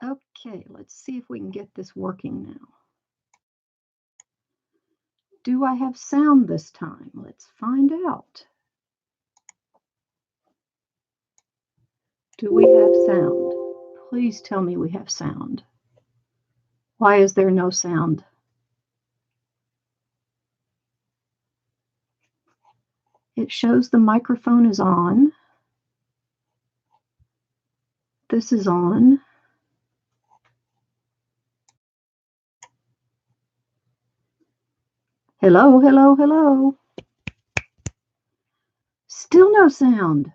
Okay, let's see if we can get this working now. Do I have sound this time? Let's find out. Do we have sound? Please tell me we have sound. Why is there no sound? It shows the microphone is on. This is on. Hello, hello, hello. Still no sound.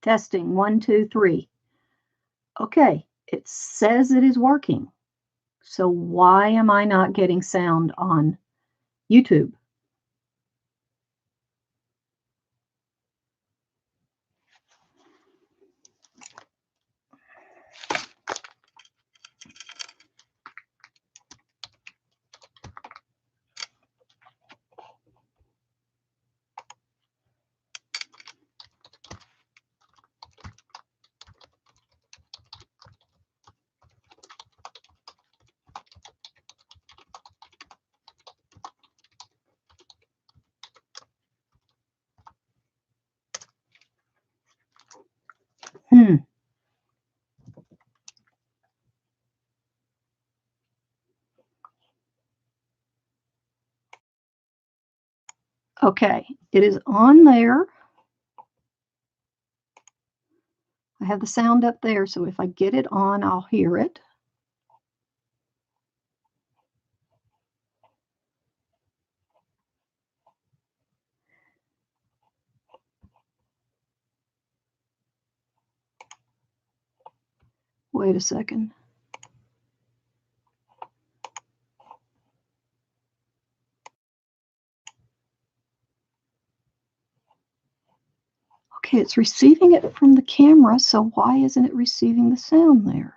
Testing, 1, 2, 3. Okay, it says it is working. So why am I not getting sound on YouTube? Okay, it is on there. I have the sound up there, so if I get it on, I'll hear it. Wait a second. Okay, it's receiving it from the camera, so why isn't it receiving the sound there?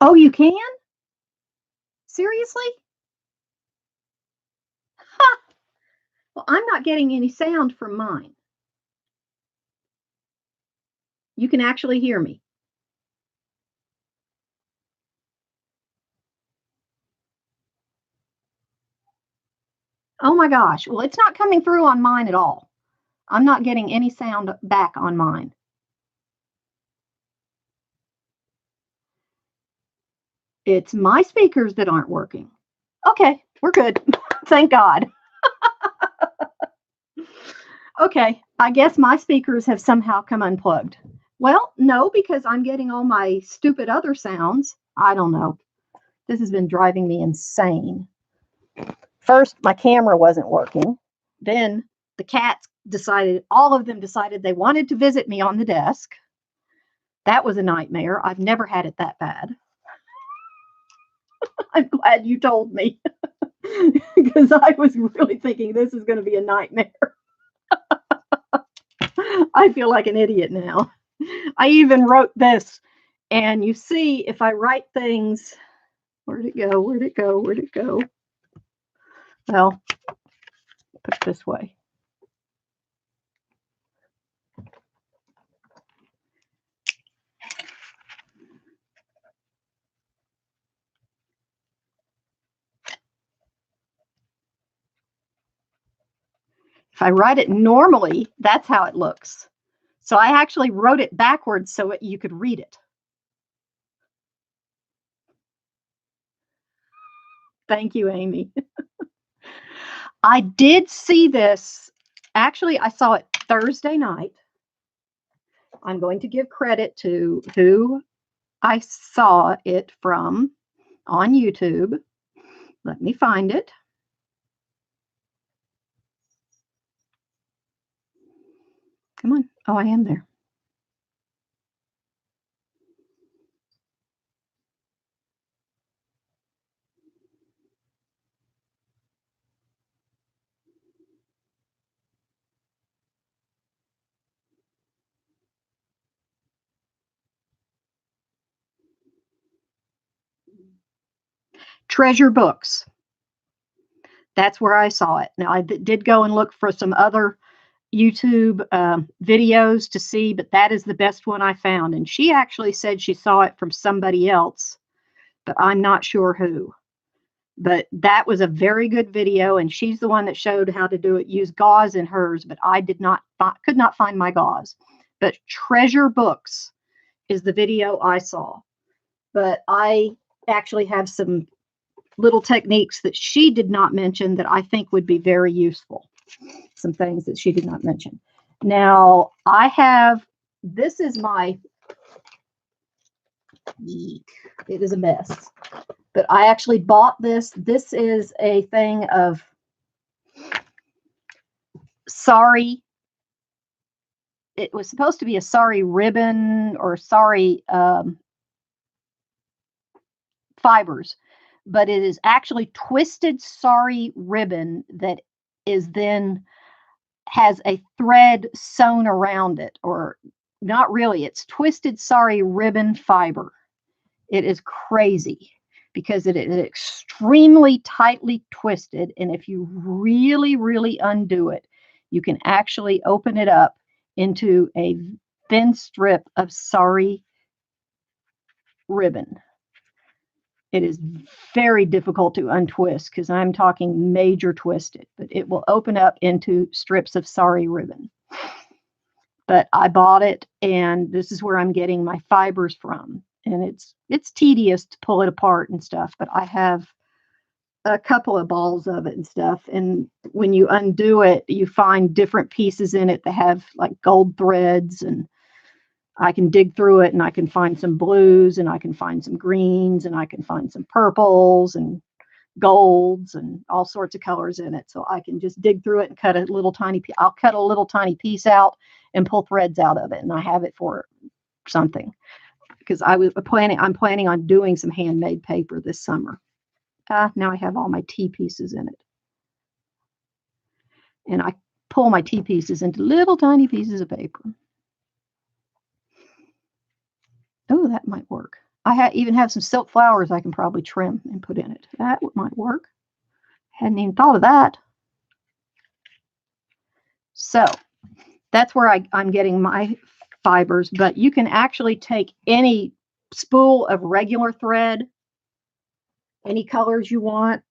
Oh, you can? Seriously? Ha! Well, I'm not getting any sound from mine. You can actually hear me. Oh my gosh. Well, it's not coming through on mine at all. I'm not getting any sound back on mine. It's my speakers that aren't working. Okay, we're good. Thank God. Okay, I guess my speakers have somehow come unplugged. Well, no, because I'm getting all my stupid other sounds. I don't know. This has been driving me insane. First, my camera wasn't working. Then the cats decided, all of them decided they wanted to visit me on the desk. That was a nightmare. I've never had it that bad. I'm glad you told me because I was really thinking this is going to be a nightmare. I feel like an idiot now. I even wrote this, and you see, if I write things, where'd it go? Where'd it go? Where'd it go? Well, put it this way. If I write it normally, that's how it looks. So I actually wrote it backwards so you could read it. Thank you, Amy. I did see this. Actually, I saw it Thursday night. I'm going to give credit to who I saw it from on YouTube. Let me find it. Come on. Oh, I am there. Treasure Books. That's where I saw it. Now, I did go and look for some other YouTube videos to see, but that is the best one I found. And she actually said she saw it from somebody else, but I'm not sure who. But that was a very good video, and she's the one that showed how to do it. Use gauze in hers, but I could not find my gauze. But Treasure Books is the video I saw. But I actually have some little techniques that she did not mention that I think would be very useful. Some things that she did not mention. Now, this is my, it is a mess, but I actually bought this. This is a thing of sari. It was supposed to be a sari ribbon or sari fibers, but it is actually twisted sari ribbon that is then has a thread sewn around it, or not really. It's twisted sari ribbon fiber. It is crazy because it is extremely tightly twisted. And if you really, really undo it, you can actually open it up into a thin strip of sari ribbon. It is very difficult to untwist because I'm talking major twisted, but it will open up into strips of sari ribbon. But I bought it, and this is where I'm getting my fibers from. And it's tedious to pull it apart and stuff, but I have a couple of balls of it and stuff. And when you undo it, you find different pieces in it that have like gold threads, and I can dig through it and I can find some blues and I can find some greens and I can find some purples and golds and all sorts of colors in it. So I can just dig through it and cut a little tiny piece. I'll cut a little tiny piece out and pull threads out of it, and I have it for something. Because I'm planning on doing some handmade paper this summer. Now I have all my tea pieces in it. And I pull my tea pieces into little tiny pieces of paper. Oh, that might work. I even have some silk flowers I can probably trim and put in it. That might work. Hadn't even thought of that. So that's where I'm getting my fibers, but you can actually take any spool of regular thread, any colors you want.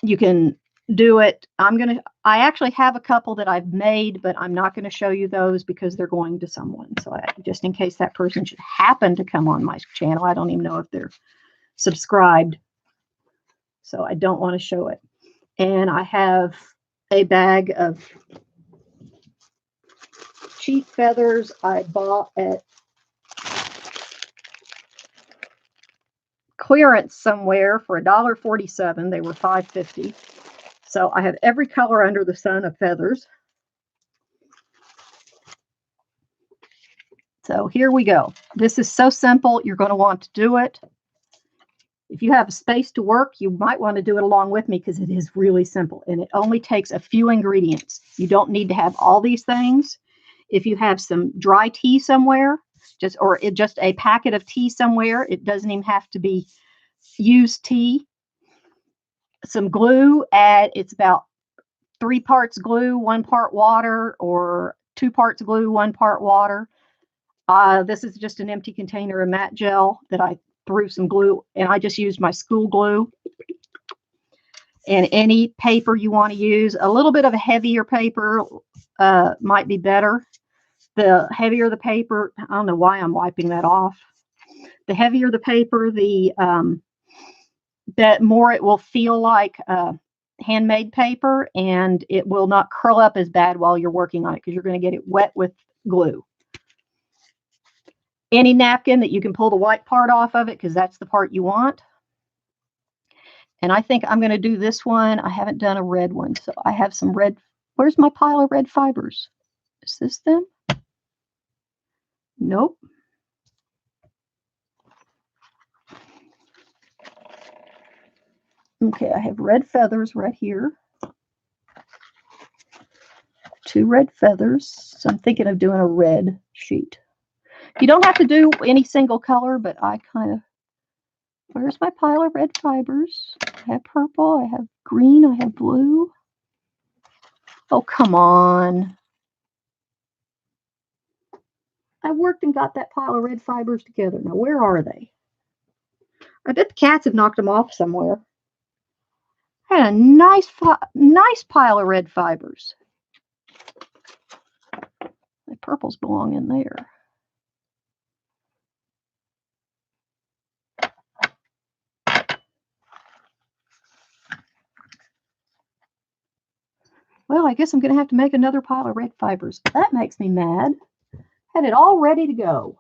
You can do it. I actually have a couple that I've made, but I'm not going to show you those because they're going to someone. So just in case that person should happen to come on my channel, I don't even know if they're subscribed. So I don't want to show it. And I have a bag of cheap feathers I bought at clearance somewhere for $1.47. They were $5.50. So I have every color under the sun of feathers. So here we go. This is so simple. You're going to want to do it. If you have a space to work, you might want to do it along with me because it is really simple and it only takes a few ingredients. You don't need to have all these things. If you have some dry tea somewhere, just a packet of tea somewhere, it doesn't even have to be used tea. Some glue, it's about 3 parts glue, 1 part water, or 2 parts glue, 1 part water. This is just an empty container of matte gel that I threw some glue, and I just used my school glue. And any paper you want to use, a little bit of a heavier paper might be better. The heavier the paper, I don't know why I'm wiping that off. The heavier the paper, that more it will feel like handmade paper, and it will not curl up as bad while you're working on it because you're going to get it wet with glue. Any napkin that you can pull the white part off of it because that's the part you want. And I think I'm going to do this one. I haven't done a red one, so I have some red. Where's my pile of red fibers? Is this them? Nope. Okay, I have red feathers right here. 2 red feathers. So I'm thinking of doing a red sheet. You don't have to do any single color, but I kind of, where's my pile of red fibers? I have purple, I have green, I have blue. Oh, come on. I worked and got that pile of red fibers together. Now, where are they? I bet the cats have knocked them off somewhere. I had a nice pile of red fibers. The purples belong in there. Well, I guess I'm going to have to make another pile of red fibers. That makes me mad. Had it all ready to go.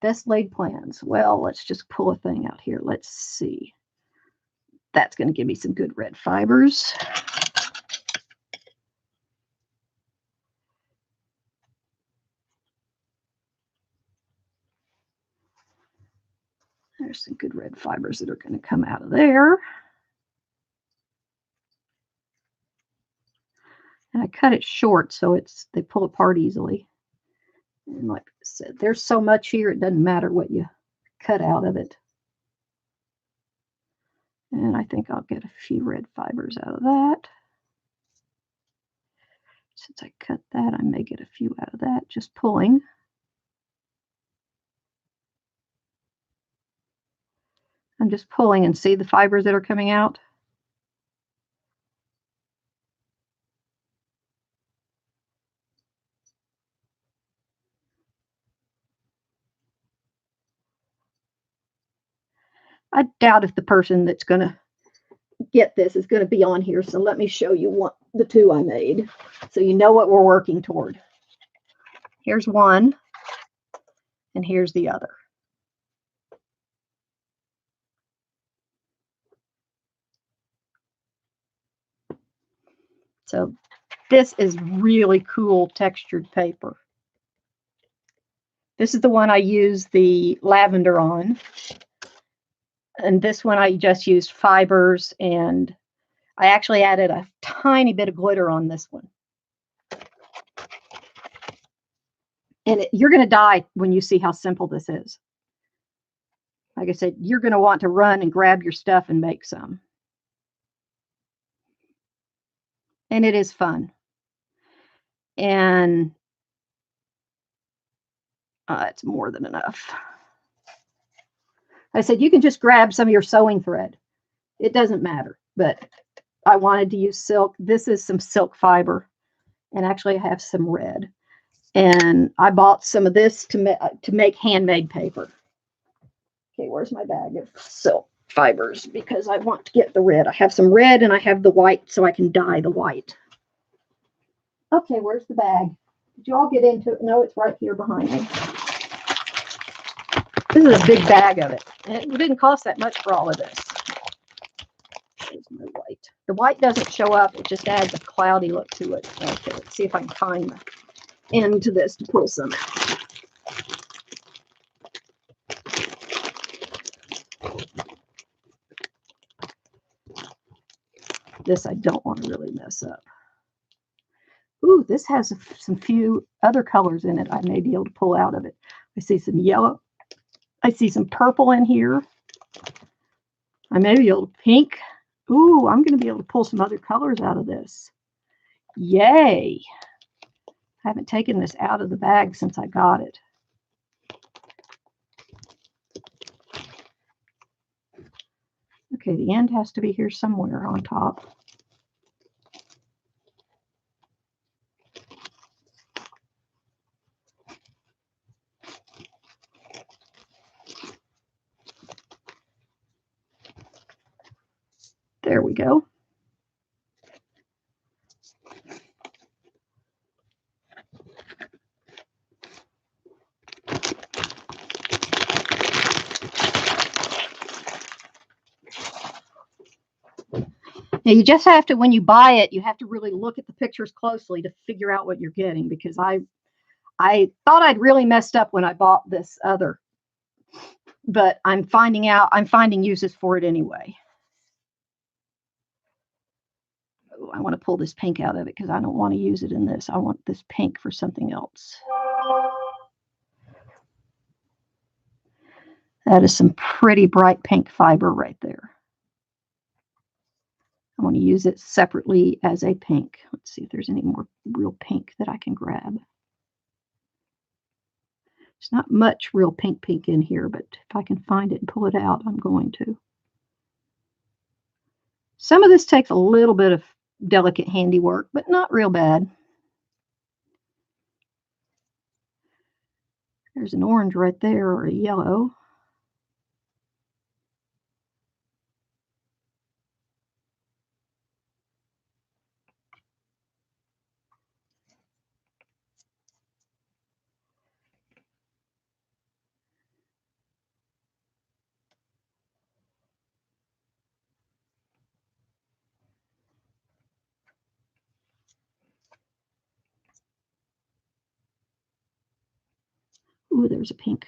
Best laid plans. Well, let's just pull a thing out here. Let's see. That's going to give me some good red fibers. There's some good red fibers that are going to come out of there. And I cut it short so they pull apart easily. And like I said, there's so much here, it doesn't matter what you cut out of it. And I think I'll get a few red fibers out of that. Since I cut that, I may get a few out of that, just pulling. I'm just pulling and see the fibers that are coming out. I doubt if the person that's going to get this is going to be on here. So let me show you the 2 I made so you know what we're working toward. Here's one and here's the other. So this is really cool textured paper. This is the one I used the lavender on. And this one I just used fibers, and I actually added a tiny bit of glitter on this one. And you're going to die when you see how simple this is. Like I said, you're going to want to run and grab your stuff and make some. And it is fun. And it's more than enough. I said, you can just grab some of your sewing thread. It doesn't matter, but I wanted to use silk. This is some silk fiber, and actually I have some red. And I bought some of this to make handmade paper. Okay, where's my bag of silk fibers? Because I want to get the red. I have some red and I have the white so I can dye the white. Okay, where's the bag? Did you all get into it? No, it's right here behind me. This is a big bag of it. And it didn't cost that much for all of this. Here's my white. The white doesn't show up. It just adds a cloudy look to it. Okay, let's see if I can find the end to this to pull some out. This I don't want to really mess up. Ooh, this has some few other colors in it I may be able to pull out of it. I see some yellow. I see some purple in here. I may be able to pink. Ooh, I'm going to be able to pull some other colors out of this. Yay. I haven't taken this out of the bag since I got it. Okay, the end has to be here somewhere on top. There we go. Now you just have to, when you buy it, you have to really look at the pictures closely to figure out what you're getting, because I thought I'd really messed up when I bought this other, but I'm finding uses for it anyway. Oh, I want to pull this pink out of it because I don't want to use it in this. I want this pink for something else. That is some pretty bright pink fiber right there. I want to use it separately as a pink. Let's see if there's any more real pink that I can grab. There's not much real pink in here, but if I can find it and pull it out, I'm going to. Some of this takes a little bit of delicate handiwork, but not real bad. There's an orange right there, or a yellow. Ooh, there's a pink.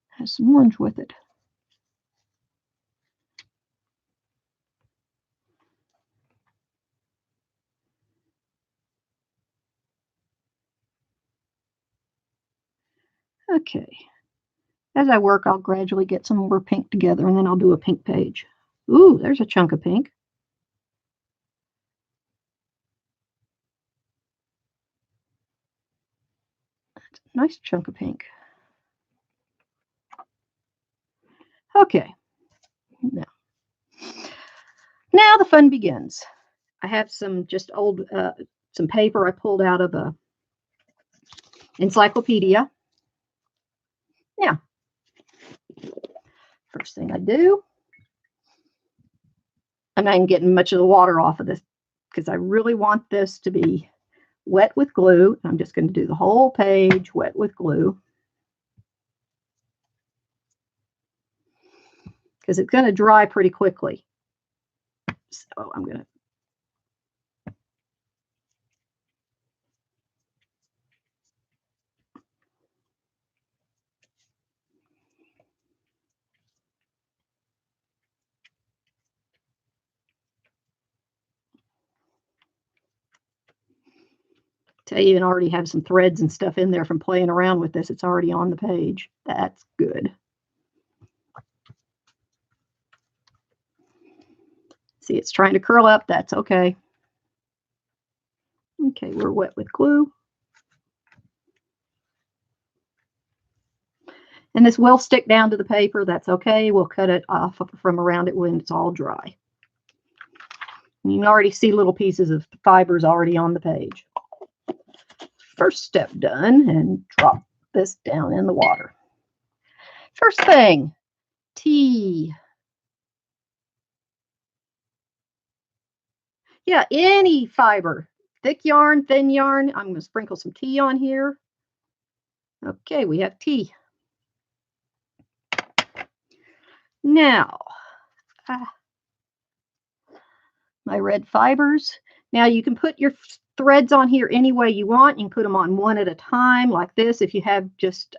Has some orange with it. Okay. As I work, I'll gradually get some more pink together, and then I'll do a pink page. Ooh, there's a chunk of pink. That's a nice chunk of pink. Okay. Now the fun begins. I have some just old, some paper I pulled out of a encyclopedia. Now, first thing I do, I'm not even getting much of the water off of this because I really want this to be wet with glue. I'm just going to do the whole page wet with glue because it's going to dry pretty quickly. So I'm going to I even already have some threads and stuff in there from playing around with this. It's already on the page. That's good. See, it's trying to curl up. That's okay. Okay, we're wet with glue. And this will stick down to the paper. That's okay. We'll cut it off from around it when it's all dry. And you can already see little pieces of fibers already on the page. First step done, and drop this down in the water. First thing, tea. Yeah, any fiber. Thick yarn, thin yarn. I'm going to sprinkle some tea on here. Okay, we have tea. Now, my red fibers. Now you can put your threads on here any way you want. You can put them on one at a time like this. If you have just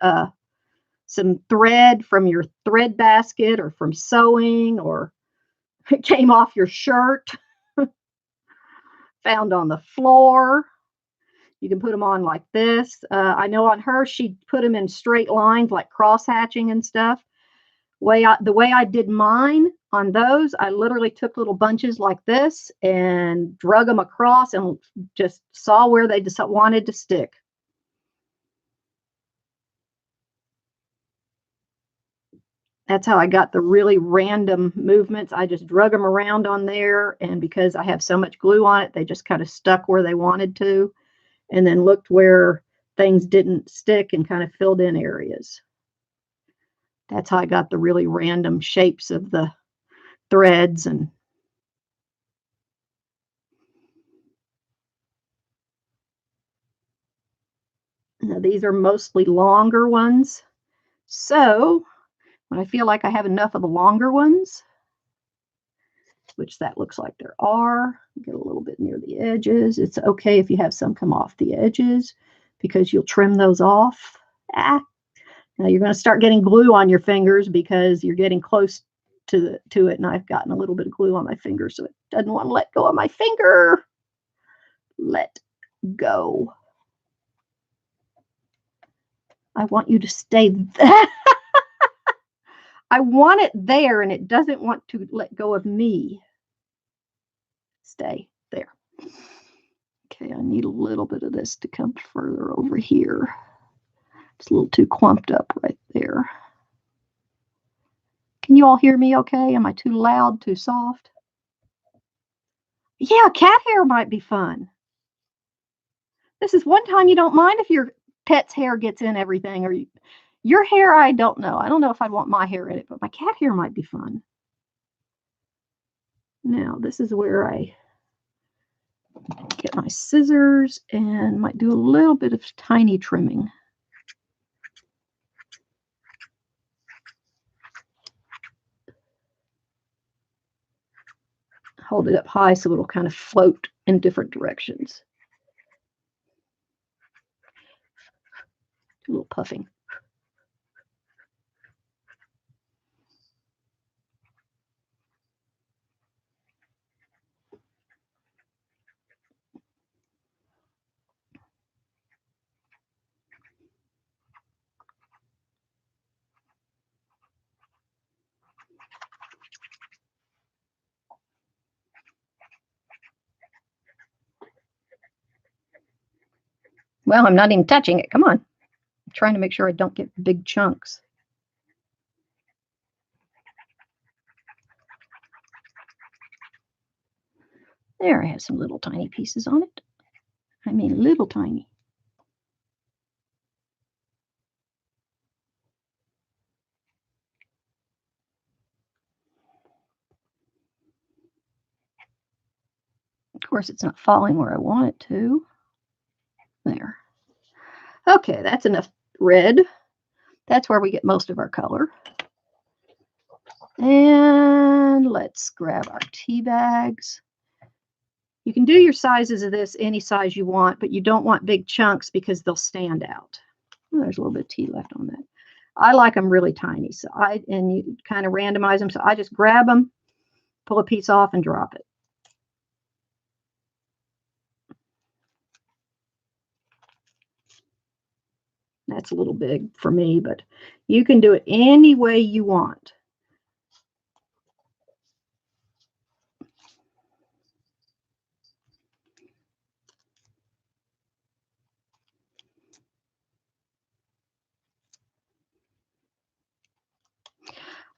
some thread from your thread basket or from sewing, or it came off your shirt, found on the floor, you can put them on like this. I know on her, she put them in straight lines like cross hatching and stuff. The way I did mine on those, I literally took little bunches like this and drug them across and just saw where they just wanted to stick. That's how I got the really random movements. I just drug them around on there, and because I have so much glue on it, they just kind of stuck where they wanted to, and then looked where things didn't stick and kind of filled in areas. That's how I got the really random shapes of the threads. And now these are mostly longer ones. So when I feel like I have enough of the longer ones, which that looks like there are, get a little bit near the edges. It's okay if you have some come off the edges because you'll trim those off. Now you're going to start getting glue on your fingers because you're getting close to it, and I've gotten a little bit of glue on my finger, so it doesn't want to let go of my finger. Let go. I want you to stay there. I want it there, and it doesn't want to let go of me. Stay there. Okay, I need a little bit of this to come further over here. It's a little too clumped up right there. Can you all hear me okay? Am I too loud, too soft? Yeah, cat hair might be fun. This is one time you don't mind if your pet's hair gets in everything, or your hair, I don't know. I don't know if I'd want my hair in it, but my cat hair might be fun. Now, this is where I get my scissors and might do a little bit of tiny trimming. Hold it up high so it'll kind of float in different directions. Do a little puffing. Well, I'm not even touching it. Come on. I'm trying to make sure I don't get big chunks. There, I have some little tiny pieces on it. I mean, little tiny. Of course, it's not falling where I want it to. There. Okay, that's enough red. That's where we get most of our color. And let's grab our tea bags. You can do your sizes of this any size you want, but you don't want big chunks because they'll stand out. Oh, there's a little bit of tea left on that. I like them really tiny, so and you kind of randomize them. So I just grab them, pull a piece off, and drop it. That's a little big for me, but you can do it any way you want.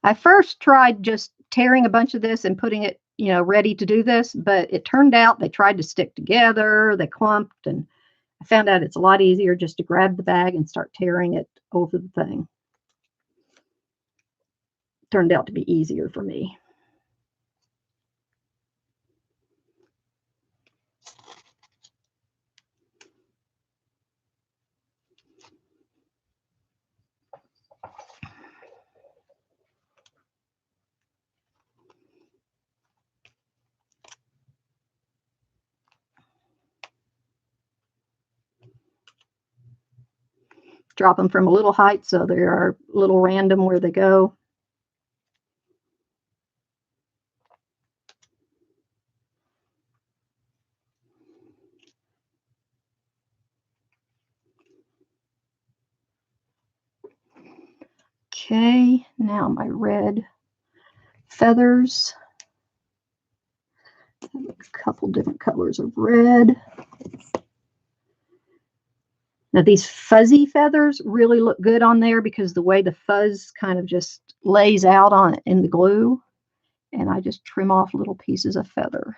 I first tried just tearing a bunch of this and putting it, ready to do this, but it turned out they tried to stick together, they clumped, and I found out it's a lot easier just to grab the bag and start tearing it over the thing. Turned out to be easier for me. Drop them from a little height so they are a little random where they go. Okay, now my red feathers. I have a couple different colors of red. Now these fuzzy feathers really look good on there because the way the fuzz kind of just lays out on it in the glue, and I just trim off little pieces of feather.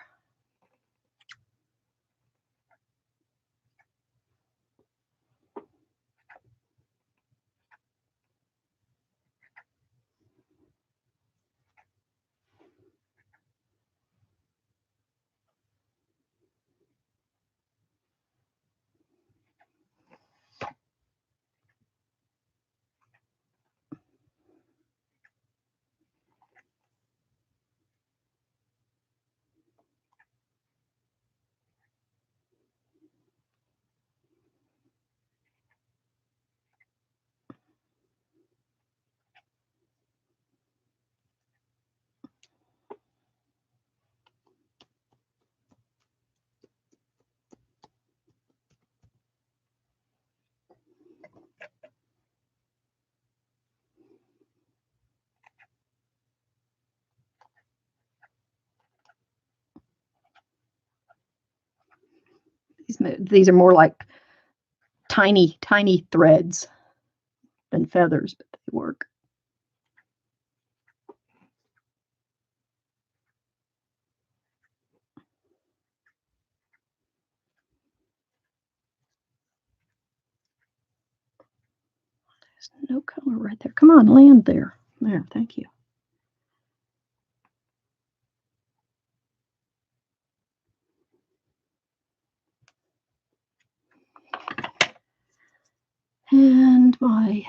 These are more like tiny, tiny threads than feathers, but they work. There's no color right there. Come on, land there. There, thank you. And my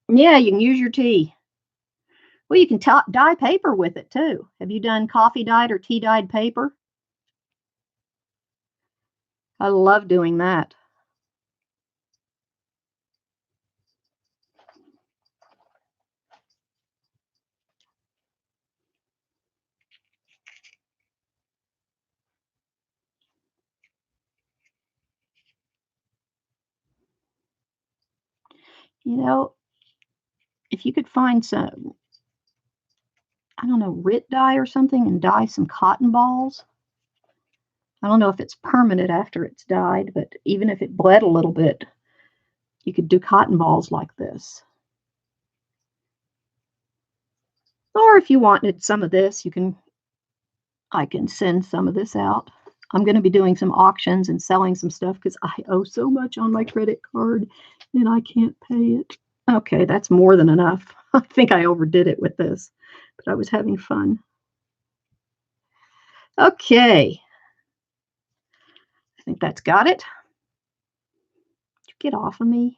yeah, you can use your tea. Well, you can dye paper with it too. Have you done coffee dyed or tea dyed paper? I love doing that. You know, if you could find some, I don't know, RIT dye or something and dye some cotton balls. I don't know if it's permanent after it's dyed, but even if it bled a little bit, you could do cotton balls like this. Or if you wanted some of this, I can send some of this out. I'm going to be doing some auctions and selling some stuff because I owe so much on my credit card and I can't pay it. Okay, that's more than enough. I think I overdid it with this, but I was having fun. Okay. I think that's got it. Get off of me.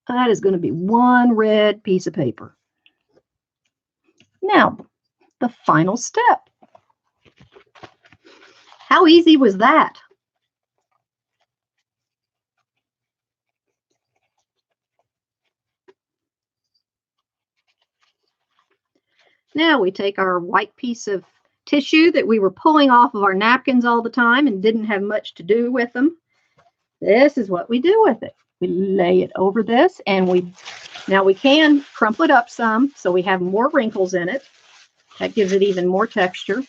That is going to be one red piece of paper. Now, the final step. How easy was that? Now we take our white piece of tissue that we were pulling off of our napkins all the time and didn't have much to do with them. This is what we do with it. We lay it over this, and now we can crumple it up some so we have more wrinkles in it. That gives it even more texture.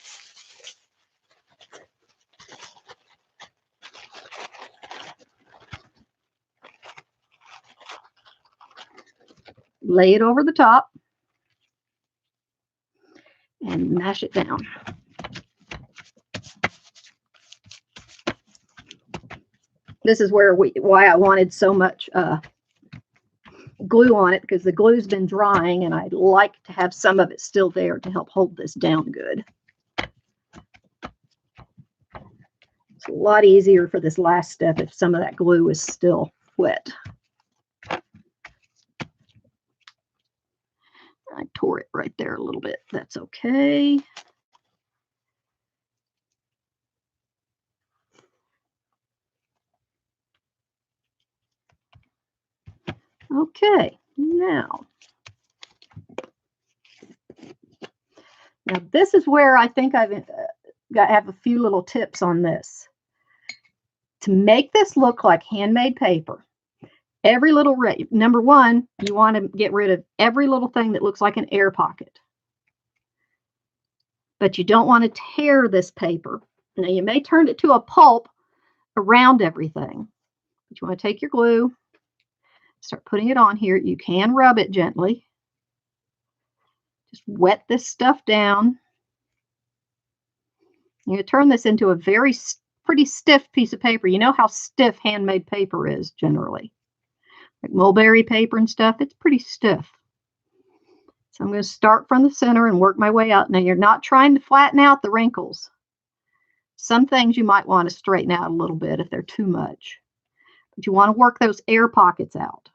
Lay it over the top and mash it down. This is why I wanted so much glue on it, because the glue's been drying and I'd like to have some of it still there to help hold this down good. It's a lot easier for this last step if some of that glue is still wet. I tore it right there a little bit. That's okay. Okay, now this is where I think I have a few little tips on this. To make this look like handmade paper, every little number one, you want to get rid of every little thing that looks like an air pocket. But you don't want to tear this paper. Now you may turn it to a pulp around everything. But you want to take your glue, start putting it on here. You can rub it gently. Just wet this stuff down. You're going to turn this into a pretty stiff piece of paper. You know how stiff handmade paper is generally. Like mulberry paper and stuff, it's pretty stiff. So I'm going to start from the center and work my way out. Now you're not trying to flatten out the wrinkles. Some things you might want to straighten out a little bit if they're too much. But you want to work those air pockets out.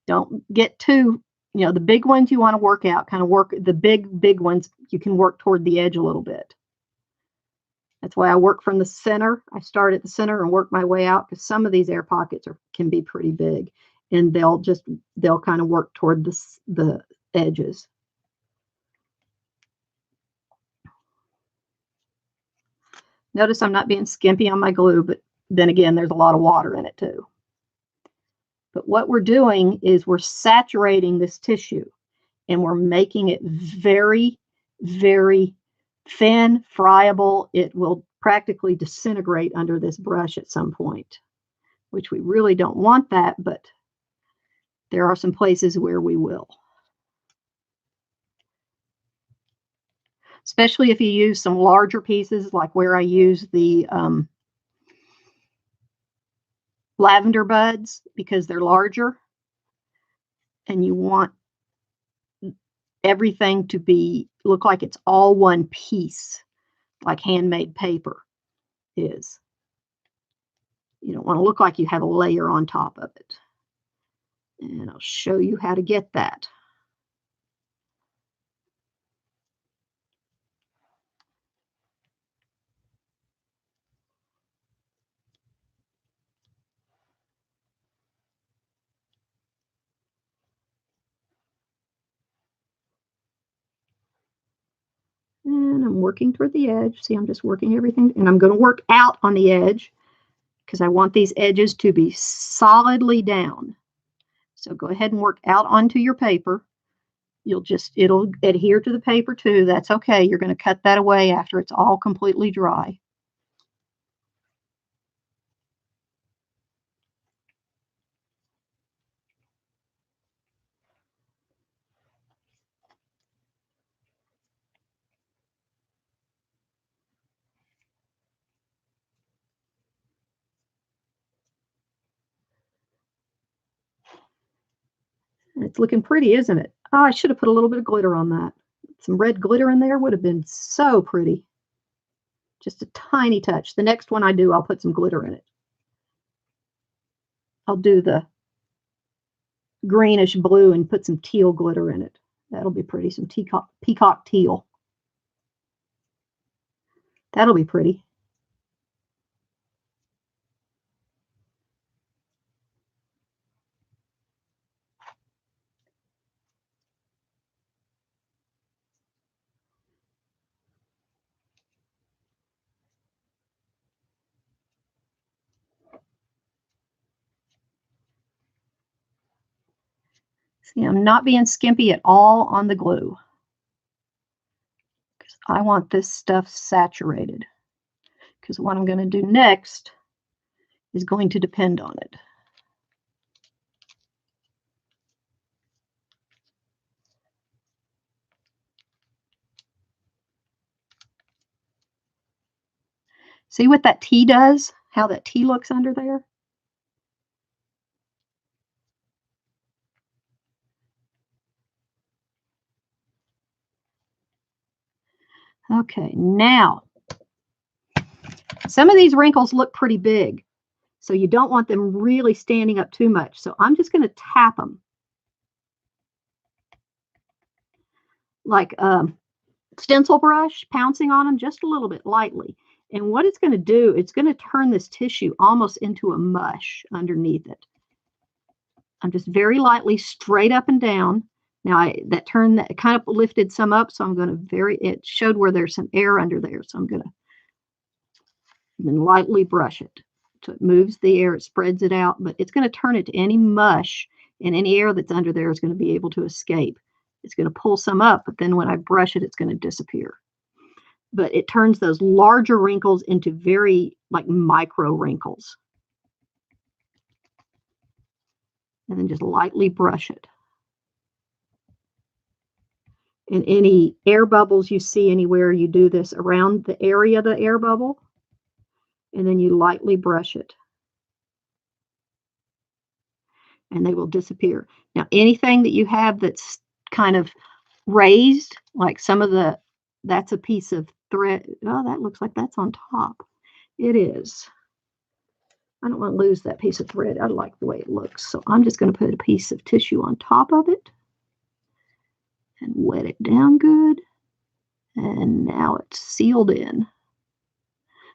Don't get too, the big ones you want to work out, kind of work the big ones, you can work toward the edge a little bit. That's why I work from the center. I start at the center and work my way out, because some of these air pockets can be pretty big, and they'll kind of work toward the edges. Notice I'm not being skimpy on my glue, but then again, there's a lot of water in it too. But what we're doing is we're saturating this tissue, and we're making it very, very thin, friable. It will practically disintegrate under this brush at some point, which we really don't want that, but there are some places where we will. Especially if you use some larger pieces, like where I use the lavender buds, because they're larger, and you want everything to look like it's all one piece, like handmade paper is. You don't want to look like you have a layer on top of it. And I'll show you how to get that. And I'm working toward the edge. See, I'm just working everything. And I'm going to work out on the edge, because I want these edges to be solidly down. So go ahead and work out onto your paper. It'll adhere to the paper too. That's okay. You're going to cut that away after it's all completely dry. It's looking pretty, isn't it? Oh, I should have put a little bit of glitter on that. Some red glitter in there would have been so pretty. Just a tiny touch. The next one I do, I'll put some glitter in it. I'll do the greenish blue and put some teal glitter in it. That'll be pretty. Some peacock teal. That'll be pretty. See, I'm not being skimpy at all on the glue, because I want this stuff saturated, because what I'm going to do next is going to depend on it. See what that T does? How that T looks under there? Okay, now, some of these wrinkles look pretty big, so you don't want them really standing up too much. So I'm just going to tap them like a stencil brush, pouncing on them just a little bit lightly. And what it's going to do, it's going to turn this tissue almost into a mush underneath it. I'm just very lightly straight up and down. Now that kind of lifted some up, so I'm going to it showed where there's some air under there, so I'm going to then lightly brush it. So it moves the air, it spreads it out, but it's going to turn it to any mush, and any air that's under there is going to be able to escape. It's going to pull some up, but then when I brush it, it's going to disappear. But it turns those larger wrinkles into very like micro wrinkles. And then just lightly brush it. And any air bubbles you see anywhere, you do this around the area of the air bubble, and then you lightly brush it. And they will disappear. Now, anything that you have that's kind of raised, like that's a piece of thread. Oh, that looks like that's on top. It is. I don't want to lose that piece of thread. I like the way it looks. So I'm just going to put a piece of tissue on top of it and wet it down good. And now it's sealed in.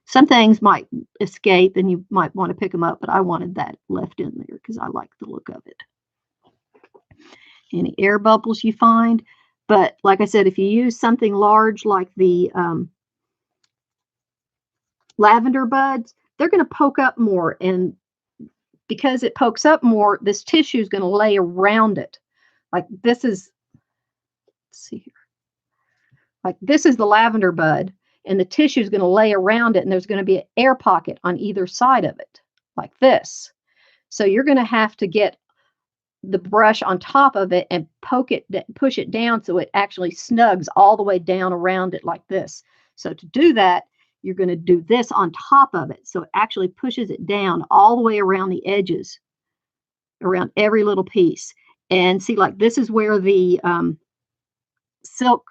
Some things might escape and you might want to pick them up, but I wanted that left in there because I like the look of it. Any air bubbles you find. But like I said, if you use something large like the lavender buds, they're going to poke up more. And because it pokes up more, this tissue is going to lay around it. Like this is, let's see here. Like this is the lavender bud, and the tissue is going to lay around it, and there's going to be an air pocket on either side of it, like this. So you're going to have to get the brush on top of it and push it down so it actually snugs all the way down around it like this. So to do that, you're going to do this on top of it. So it actually pushes it down all the way around the edges, around every little piece. And see, like this is where the silk,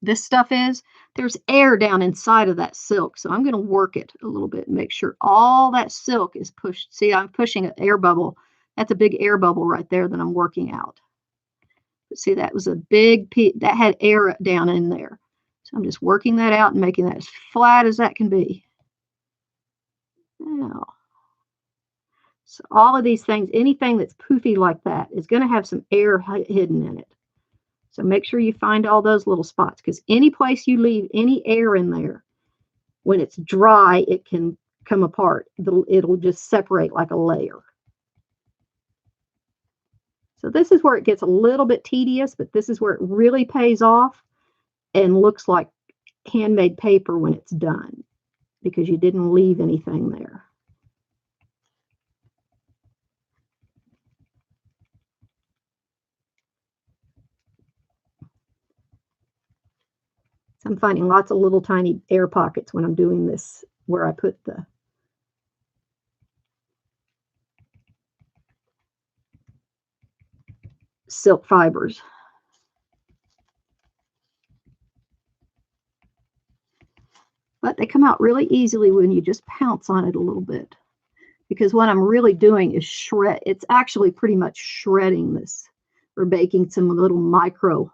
this stuff is. There's air down inside of that silk. So I'm going to work it a little bit and make sure all that silk is pushed. See, I'm pushing an air bubble. That's a big air bubble right there that I'm working out. But see, that was a big piece that had air down in there. So I'm just working that out and making that as flat as that can be. Now, so all of these things, anything that's poofy like that is going to have some air hidden in it. So make sure you find all those little spots, because any place you leave any air in there, when it's dry, it can come apart. It'll just separate like a layer. So this is where it gets a little bit tedious, but this is where it really pays off and looks like handmade paper when it's done, because you didn't leave anything there. So I'm finding lots of little tiny air pockets when I'm doing this, where I put the silk fibers. But they come out really easily when you just pounce on it a little bit. Because what I'm really doing is shred. It's actually pretty much shredding this, or baking some little micro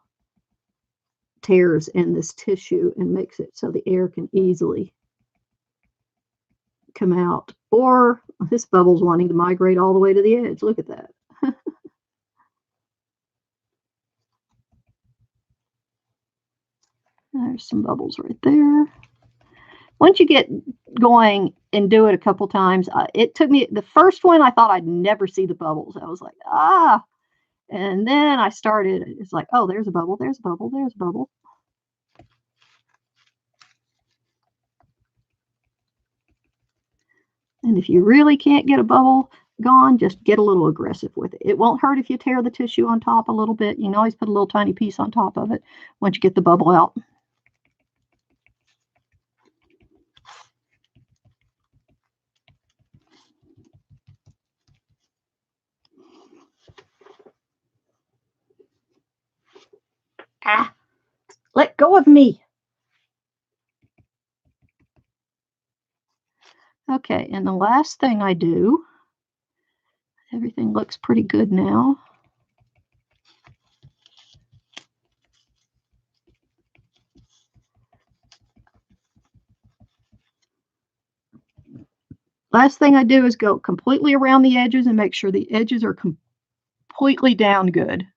tears in this tissue, and makes it so the air can easily come out. Or this bubble's wanting to migrate all the way to the edge. Look at that. There's some bubbles right there. Once you get going and do it a couple times, it took me, the first one, I thought I'd never see the bubbles. I was like, ah. And then I started, it's like, oh, there's a bubble, there's a bubble, there's a bubble. And if you really can't get a bubble gone, just get a little aggressive with it. It won't hurt if you tear the tissue on top a little bit. You can always put a little tiny piece on top of it once you get the bubble out. Ah, let go of me. Okay, and the last thing I do, everything looks pretty good now. Last thing I do is go completely around the edges and make sure the edges are completely down good.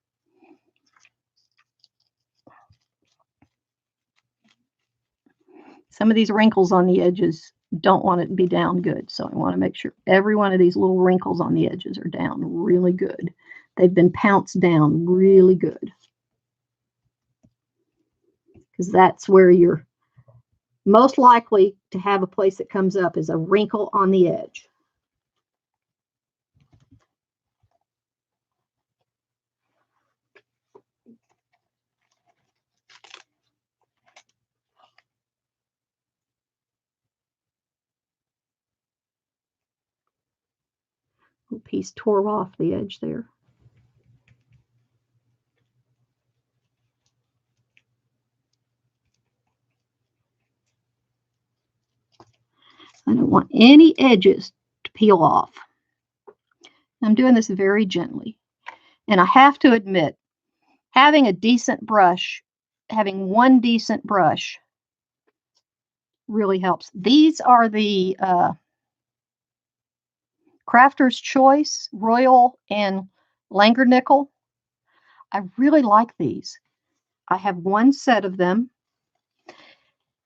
Some of these wrinkles on the edges don't want it to be down good, so I want to make sure every one of these little wrinkles on the edges are down really good. They've been pounced down really good, because that's where you're most likely to have a place that comes up is a wrinkle on the edge. A piece tore off the edge there. I don't want any edges to peel off. I'm doing this very gently. And I have to admit, having a decent brush, having one decent brush really helps. These are the Crafter's Choice Royal and Langer Nickel. I really like these. I have one set of them.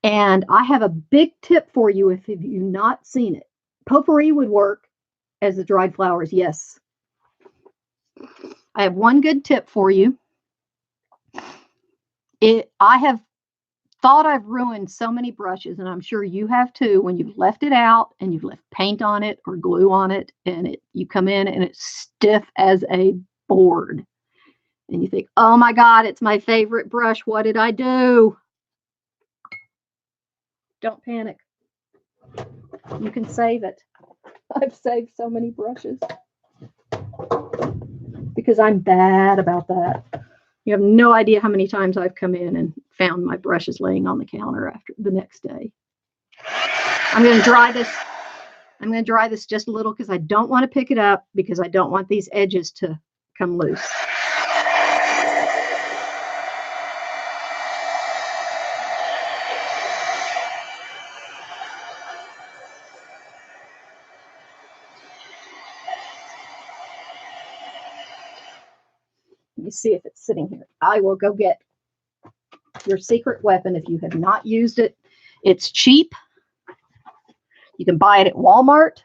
And I have a big tip for you if you've not seen it. Potpourri would work as the dried flowers, yes. I have one good tip for you. I have thought I've ruined so many brushes, and I'm sure you have too, when you've left it out and you've left paint on it or glue on it, and you come in and it's stiff as a board. And you think, oh my God, it's my favorite brush. What did I do? Don't panic. You can save it. I've saved so many brushes because I'm bad about that. You have no idea how many times I've come in and found my brushes laying on the counter after the next day. I'm going to dry this. I'm going to dry this just a little because I don't want to pick it up, because I don't want these edges to come loose. Let me see if it's sitting here. I will go get your secret weapon if you have not used it. It's cheap. You can buy it at Walmart.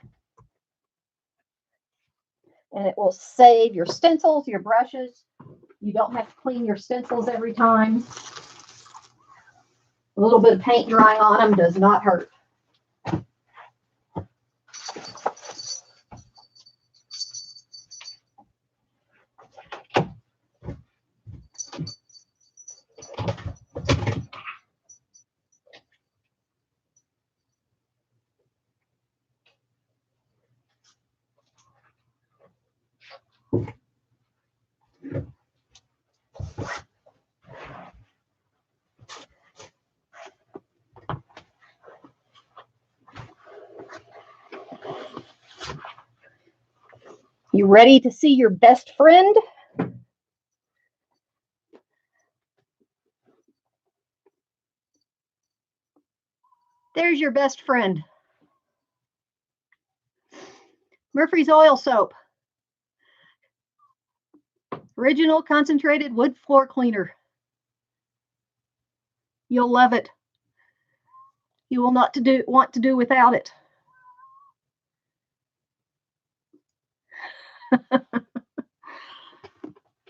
And it will save your stencils, your brushes. You don't have to clean your stencils every time. A little bit of paint drying on them does not hurt. You ready to see your best friend? There's your best friend. Murphy's Oil Soap. Original concentrated wood floor cleaner. You'll love it. You will not want to do without it.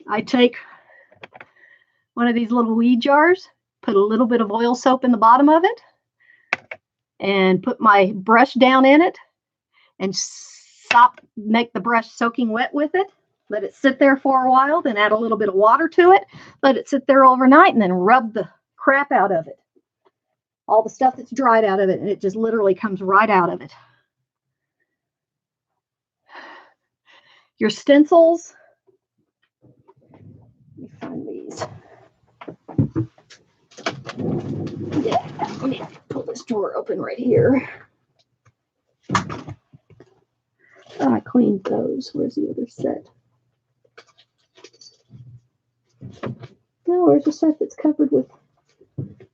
I take one of these little weed jars, put a little bit of oil soap in the bottom of it, and put my brush down in it, and make the brush soaking wet with it. Let it sit there for a while, then add a little bit of water to it, let it sit there overnight, and then rub the crap out of it. All the stuff that's dried out of it, and it just literally comes right out of it. Your stencils. Let me find these. Yeah, let me pull this drawer open right here. Oh, I cleaned those. Where's the other set? No, where's the set that's covered with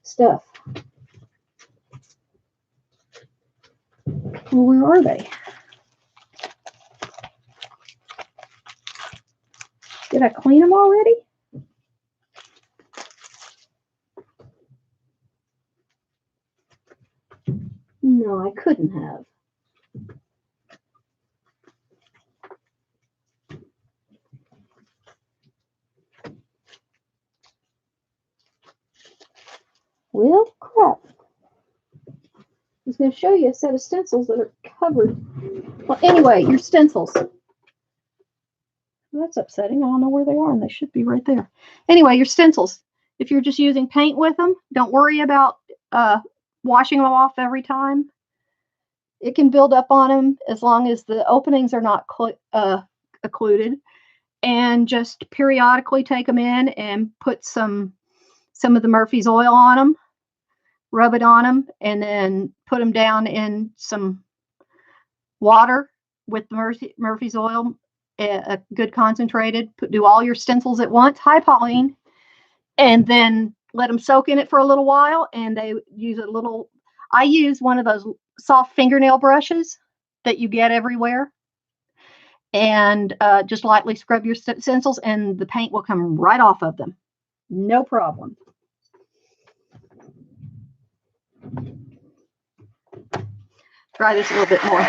stuff? Well, where are they? Did I clean them already? No, I couldn't have. Well, crap. I was going to show you a set of stencils that are covered. Well, anyway, your stencils. Well, that's upsetting. I don't know where they are, and they should be right there. Anyway, your stencils. If you're just using paint with them, don't worry about washing them off every time. It can build up on them as long as the openings are not occluded. And just periodically take them in and put some of the Murphy's oil on them, rub it on them, and then put them down in some water with Murphy's oil, a good concentrated. Do all your stencils at once. Hi, Pauline. And then let them soak in it for a little while. And they use a little. I use one of those soft fingernail brushes that you get everywhere, and just lightly scrub your stencils, and the paint will come right off of them. No problem. Try this a little bit more.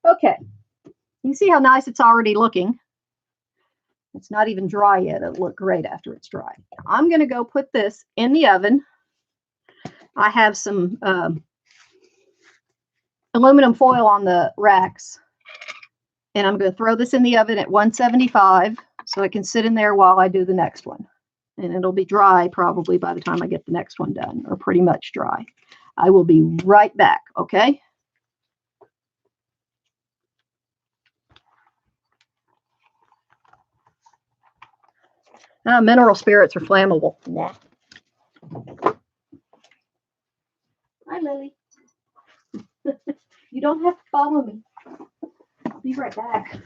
Okay, you can see how nice it's already looking. It's not even dry yet. It'll look great after it's dry. I'm going to go put this in the oven. I have some aluminum foil on the racks, and I'm going to throw this in the oven at 175 so it can sit in there while I do the next one. And it'll be dry probably by the time I get the next one done, or pretty much dry. I will be right back, okay? Mineral spirits are flammable. Nah. Hi, Lily. Follow me. I'll be right back.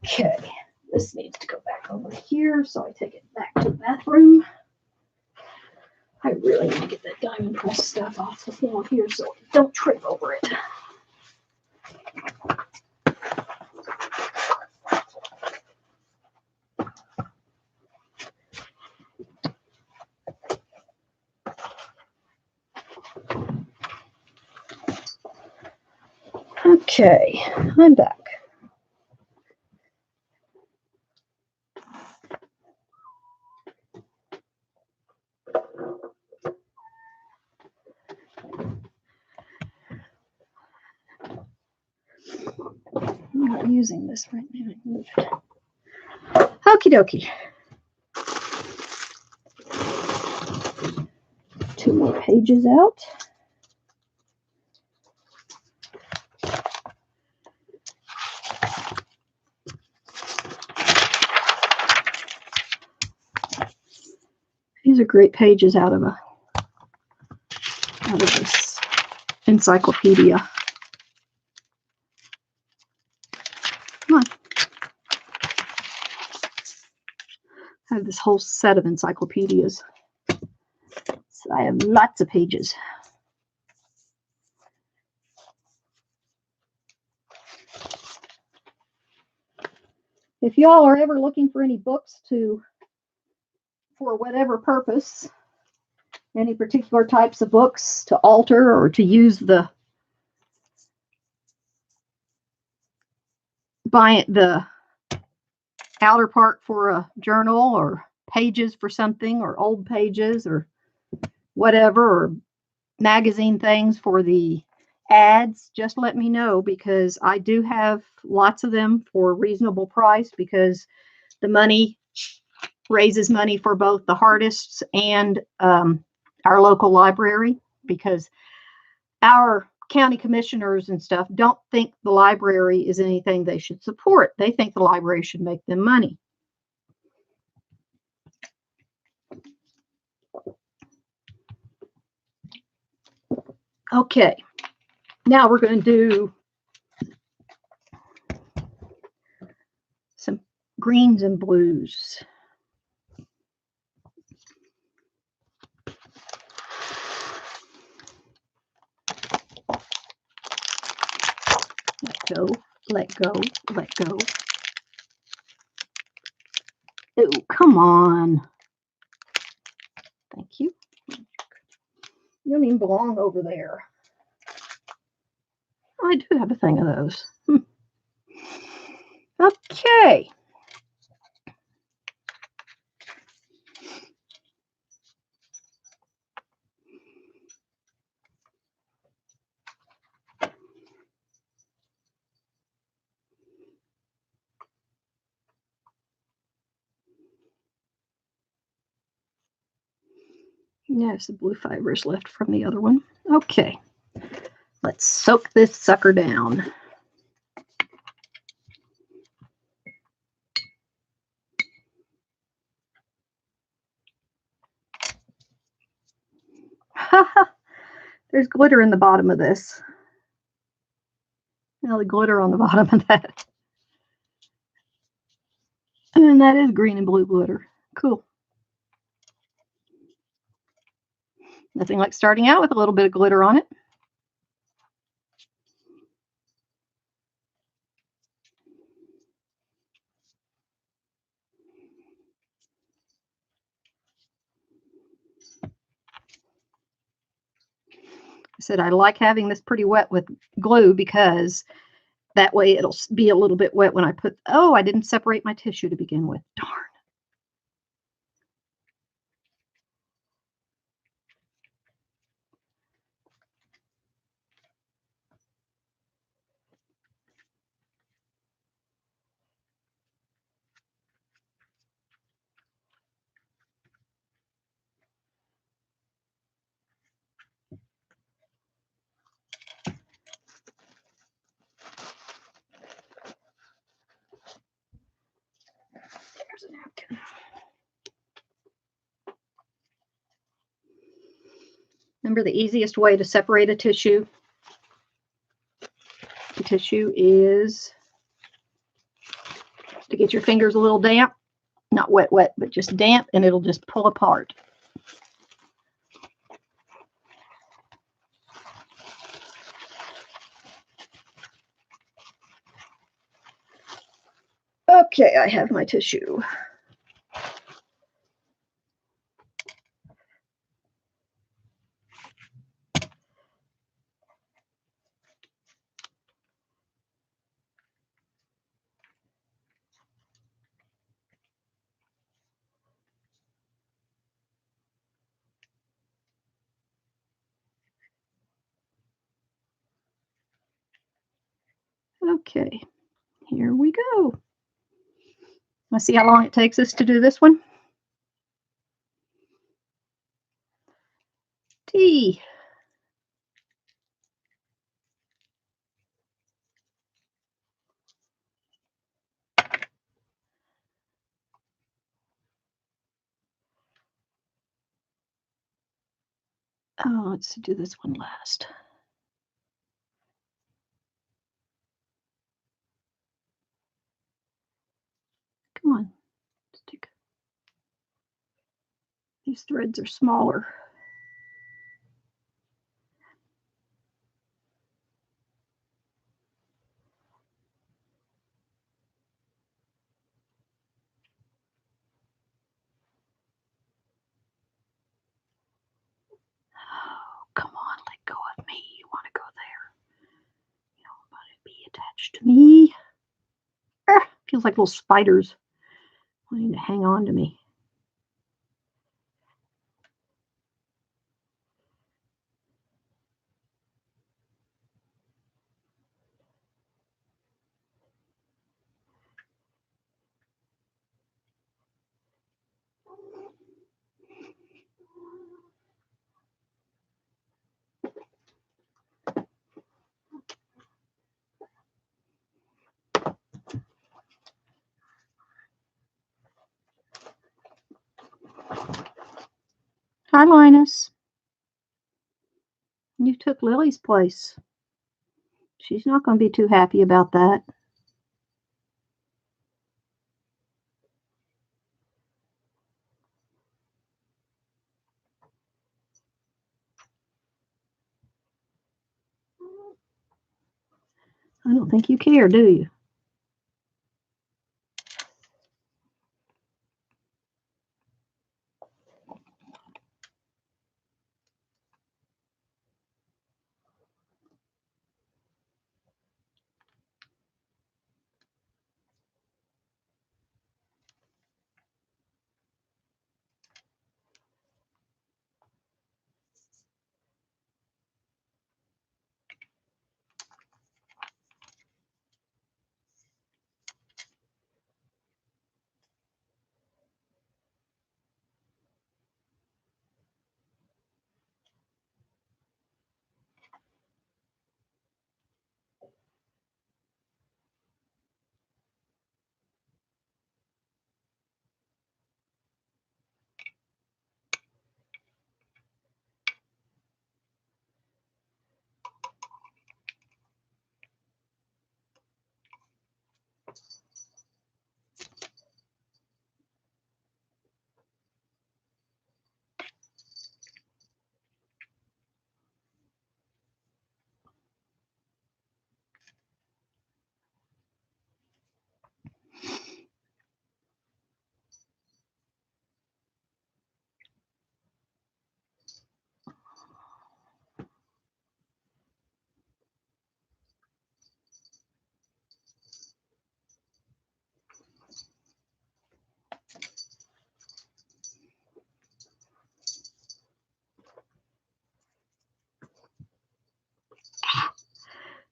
Okay, this needs to go back over here, so I take it back to the bathroom. I really need to get that diamond press stuff off the floor here so I don't trip over it. Okay, I'm back. I'm not using this right now. Move it. Okie dokie. 2 more pages out. These are great pages out of this encyclopedia. Come on. I have this whole set of encyclopedias. So I have lots of pages. If y'all are ever looking for any books for whatever purpose, any particular types of books to alter or to use the outer part for a journal, or pages for something, or old pages, or whatever, or magazine things for the ads, just let me know, because I do have lots of them for a reasonable price, because the money raises money for both the Hardists and our local library, because our county commissioners and stuff don't think the library is anything they should support. They think the library should make them money. Okay, now we're going to do some greens and blues. Let go, let go, let go. Oh, come on. Thank you. You don't even belong over there. I do have a thing of those. Okay. There's the blue fibers left from the other one. Okay. Let's soak this sucker down. There's glitter in the bottom of this. Now the glitter on the bottom of that. And that is green and blue glitter. Cool. Nothing like starting out with a little bit of glitter on it. I said I like having this pretty wet with glue because that way it'll be a little bit wet when I put, oh, I didn't separate my tissue to begin with. Darn. There's a napkin. Remember, the easiest way to separate a tissue is to get your fingers a little damp, not wet, but just damp, and it'll just pull apart. Okay, I have my tissue. Okay, here we go. Let's see how long it takes us to do this one. T. Oh, let's do this one last. Come on, stick. These threads are smaller. Oh, come on, let go of me. You want to go there. You don't want to be attached to me. Feels like little spiders wanting to hang on to me. Hi, Linus. You took Lily's place. She's not going to be too happy about that. I don't think you care, do you?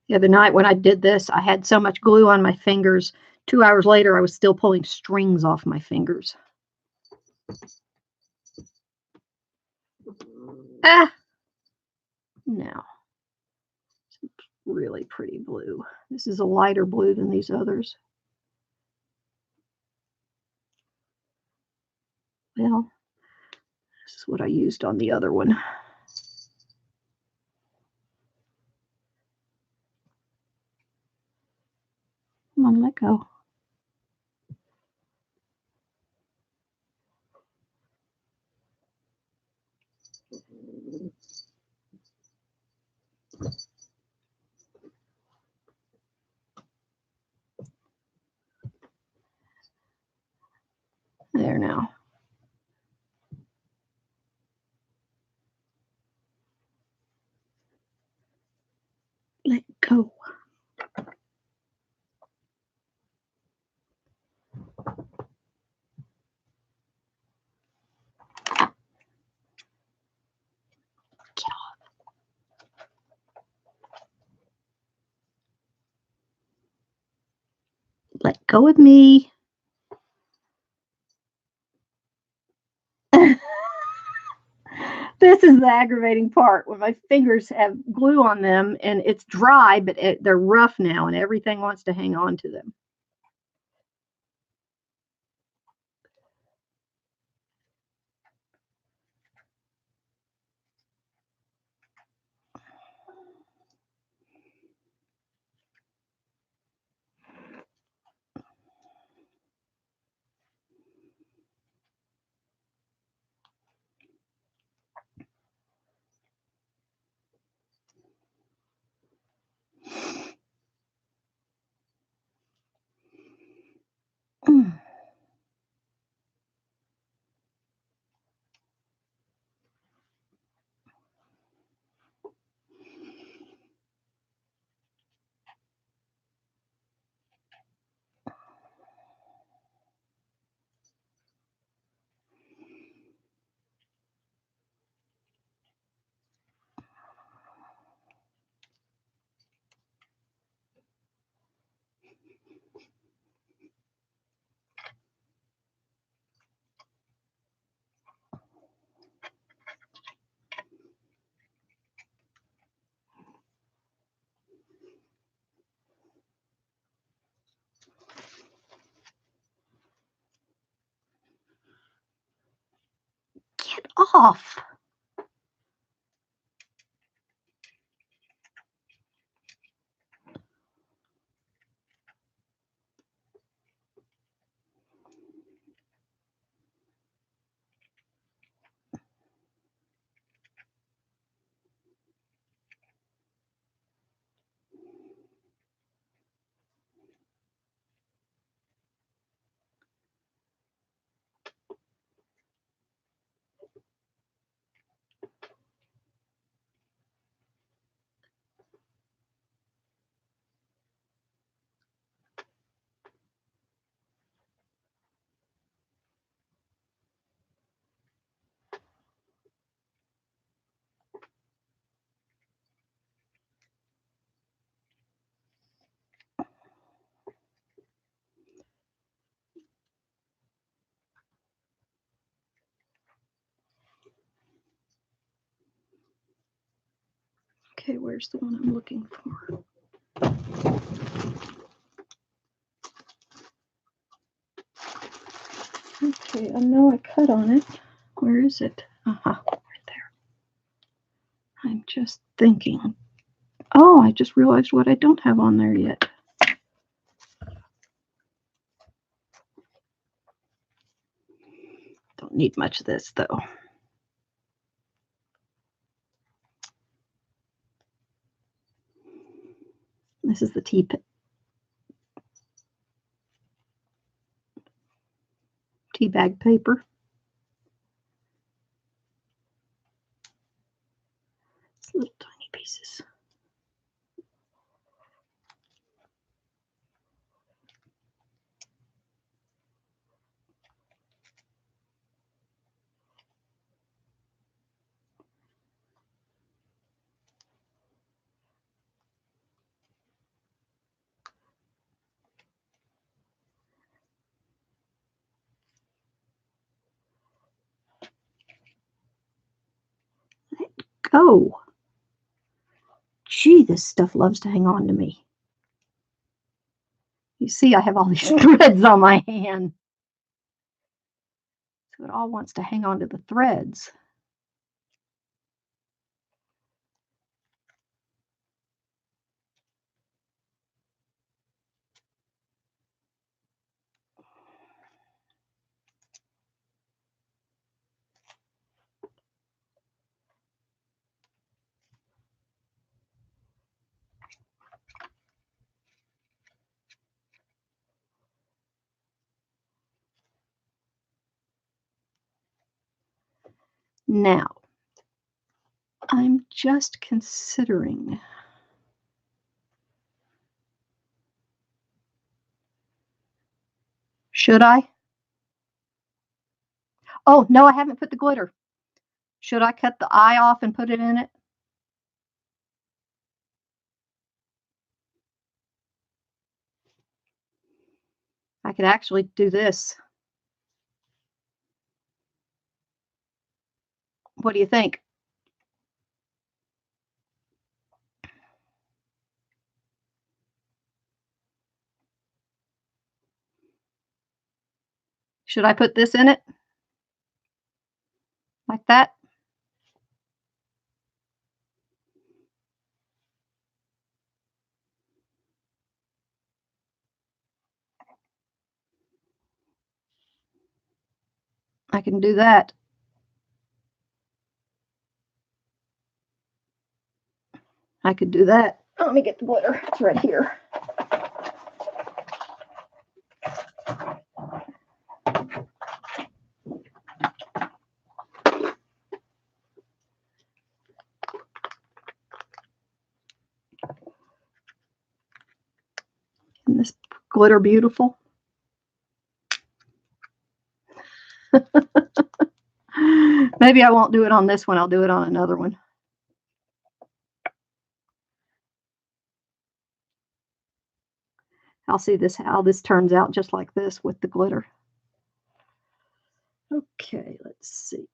The other night when I did this, I had so much glue on my fingers. 2 hours later, I was still pulling strings off my fingers. Ah! Now, really pretty blue. This is a lighter blue than these others. Well, this is what I used on the other one. Come on, let go. There now. Let go. Get off. Let go of me. This is the aggravating part when my fingers have glue on them and it's dry, but they're rough now and everything wants to hang on to them. Get off. Okay, where's the one I'm looking for? Okay, I know I cut on it. Where is it? Right there. I'm just thinking. Oh, I just realized what I don't have on there yet. Don't need much of this, though. This is the tea bag paper. It's little tiny pieces. Oh, gee, this stuff loves to hang on to me. You see, I have all these threads on my hand. So it all wants to hang on to the threads. Now, I'm just considering. Should I? Oh, no, I haven't put the glitter. Should I cut the eye off and put it in it? I could actually do this. What do you think? Should I put this in it? Like that? I can do that. I could do that. Oh, let me get the glitter. It's right here. Isn't this glitter beautiful? Maybe I won't do it on this one. I'll do it on another one. I'll see this how this turns out just like this with the glitter. Okay, let's see.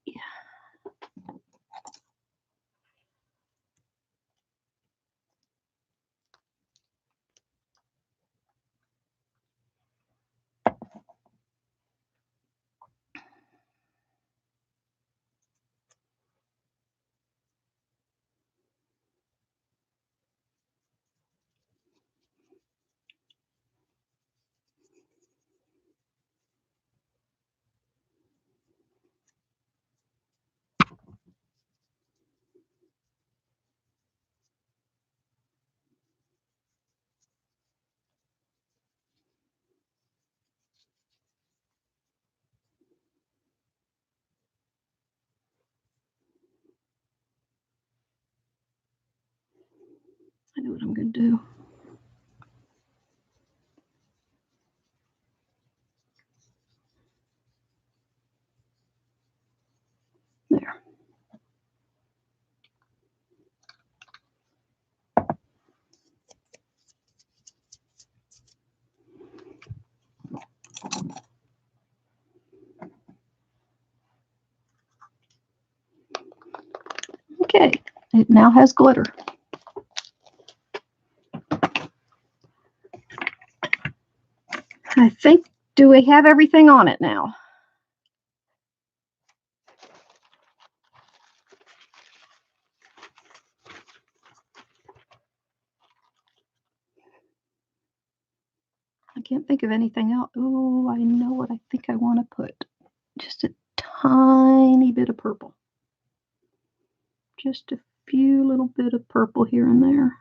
I know what I'm going to do. There. Okay, it now has glitter. I think, do we have everything on it now? I can't think of anything else. Oh, I know what I think I want to put. Just a tiny bit of purple. Just a few little bit of purple here and there.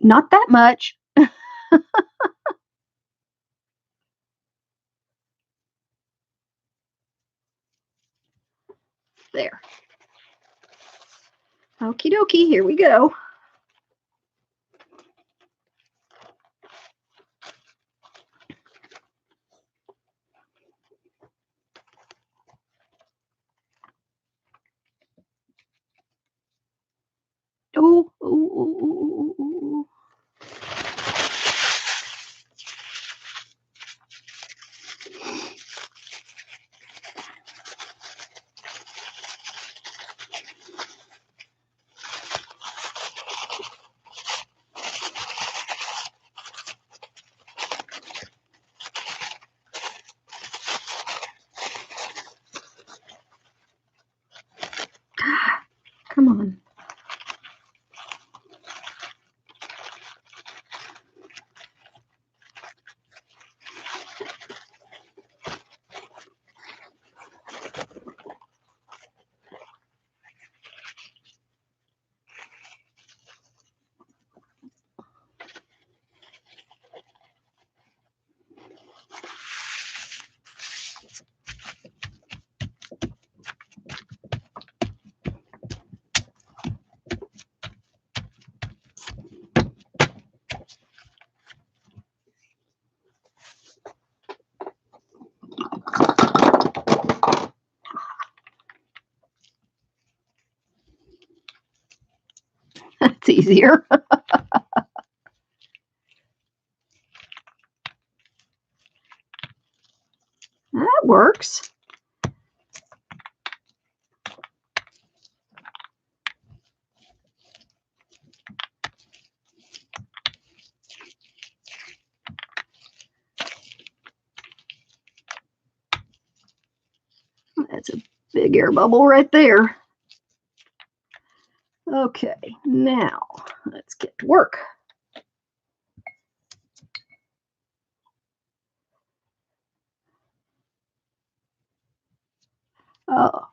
Not that much. There. Okie dokie, here we go. Oh, oh, oh, oh, oh, oh. Come on. That's easier. That works. That's a big air bubble right there. Okay, now let's get to work. Oh,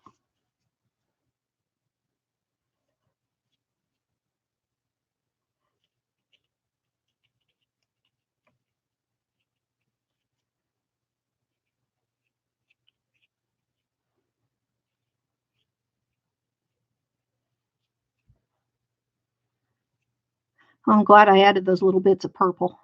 I'm glad I added those little bits of purple.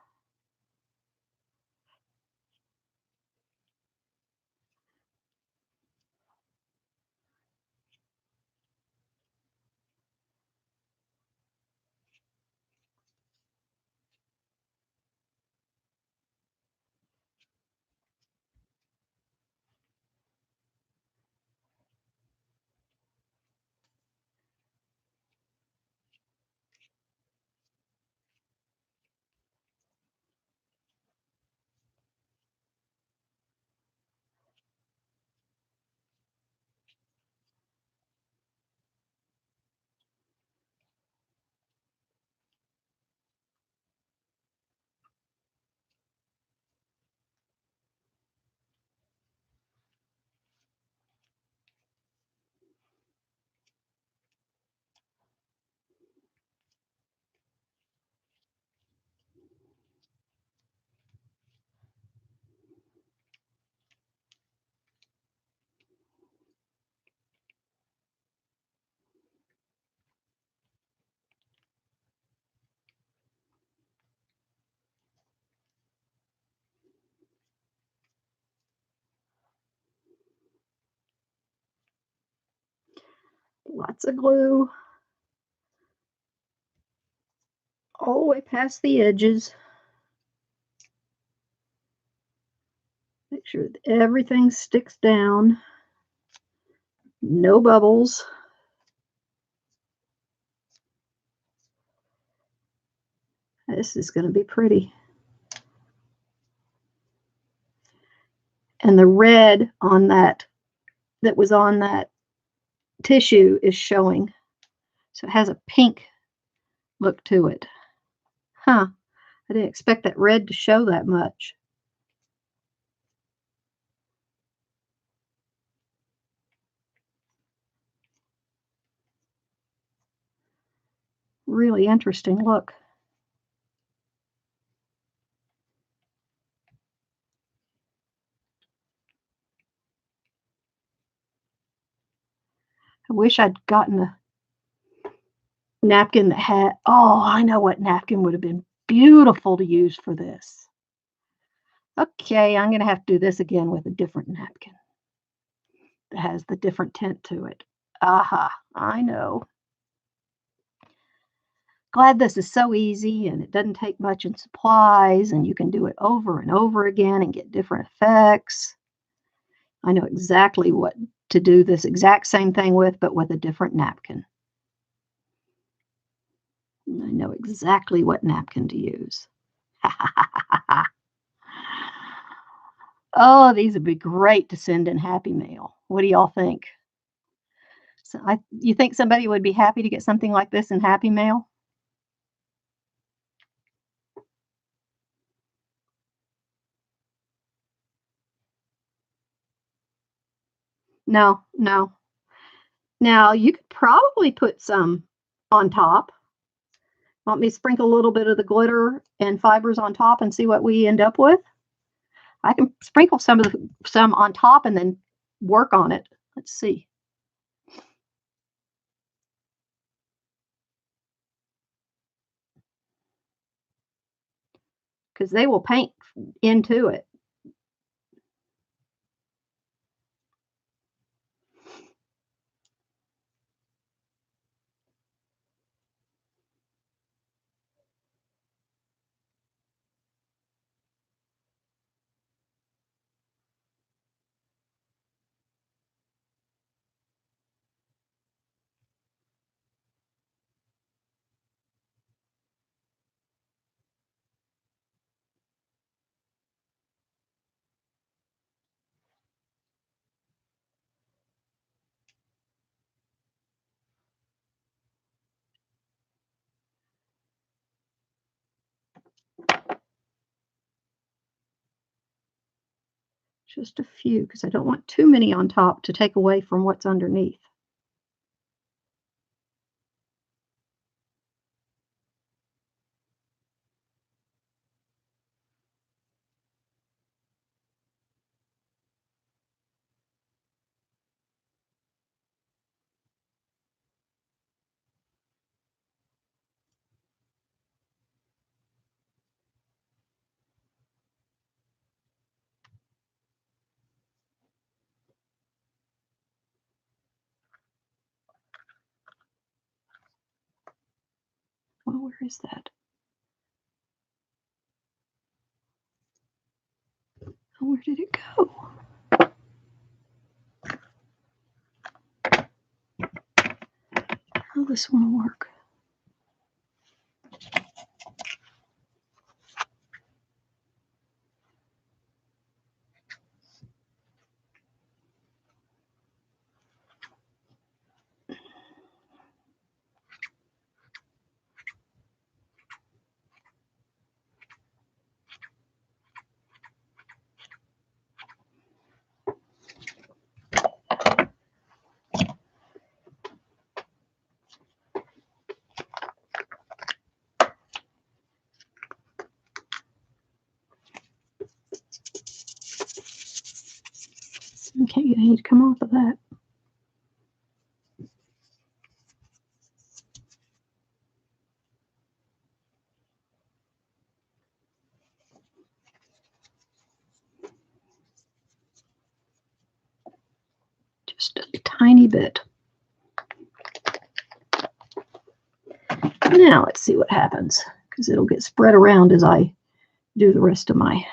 Lots of glue all the way past the edges. Make sure that everything sticks down. No bubbles. This is going to be pretty. And the red on that was on that tissue is showing. So it has a pink look to it. Huh. I didn't expect that red to show that much. Really interesting look. I wish I'd gotten a napkin that had, oh, I know what napkin would have been beautiful to use for this. Okay, I'm gonna have to do this again with a different napkin that has the different tint to it. Aha, I know. Glad this is so easy and it doesn't take much in supplies and you can do it over and over again and get different effects. I know exactly what to do this exact same thing with, but with a different napkin. I know exactly what napkin to use. Oh, these would be great to send in Happy Mail. What do y'all think? So you think somebody would be happy to get something like this in Happy Mail? No, no. Now you could probably put some on top. Want me to sprinkle a little bit of the glitter and fibers on top and see what we end up with? I can sprinkle some on top and then work on it. Let's see. Because they will paint into it. Just a few, because I don't want too many on top to take away from what's underneath. Well, where is that? Oh, where did it go? Oh, this won't work. Okay, you need to come off of that. Just a tiny bit. Now let's see what happens, because it'll get spread around as I do the rest of my.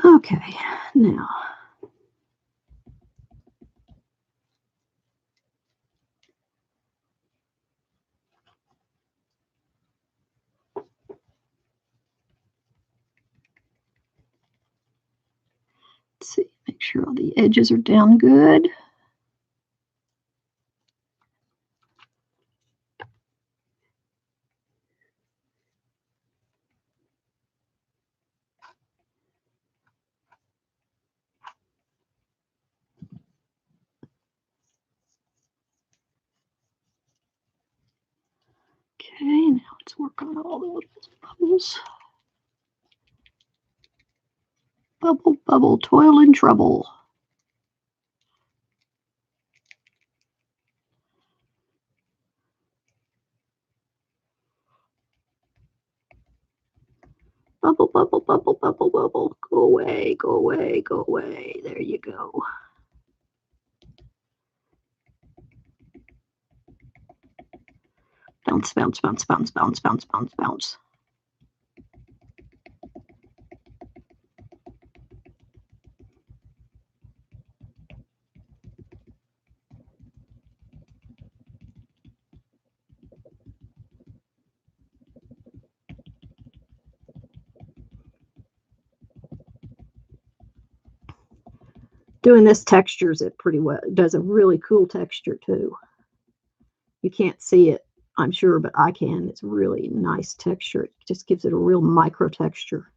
Okay, now. Let's see, make sure all the edges are down good. Okay, now let's work on all those bubbles. Bubble, bubble, toil and trouble. Bubble, bubble, bubble, bubble, bubble. Go away, go away, go away. There you go. Bounce, bounce, bounce, bounce, bounce, bounce, bounce, bounce. Doing this textures it pretty well. It does a really cool texture too. You can't see it, I'm sure, but I can. It's really nice texture. It just gives it a real micro texture.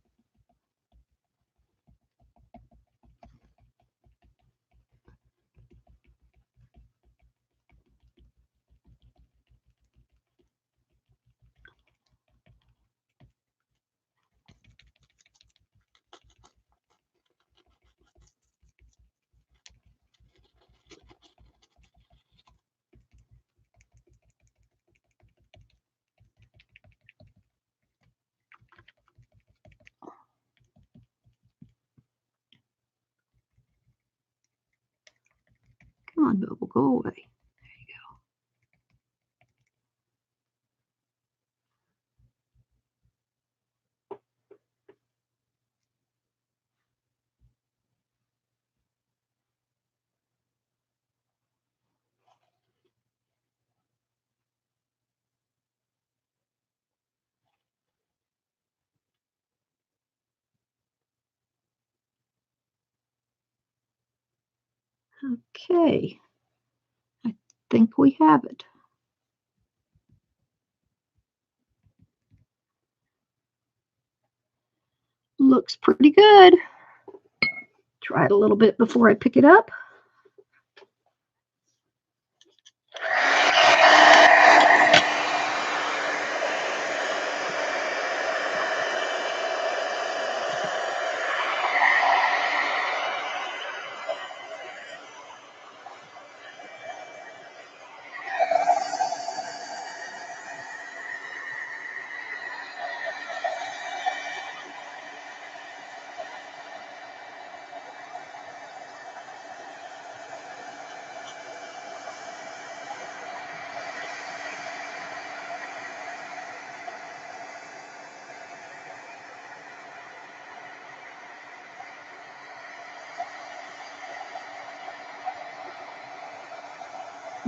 Come on, Bubble, go away. There you go. Okay. I think we have it. Looks pretty good. Try it a little bit before I pick it up.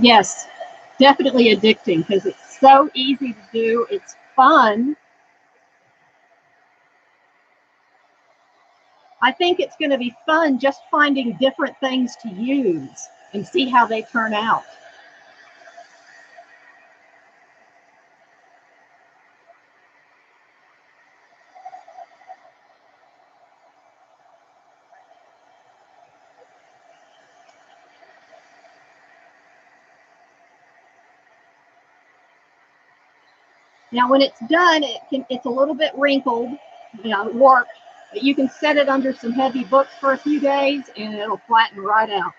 Yes, definitely addicting because it's so easy to do. It's fun. I think it's going to be fun just finding different things to use and see how they turn out. Now, when it's done, it's a little bit wrinkled, warped, but you can set it under some heavy books for a few days and it'll flatten right out.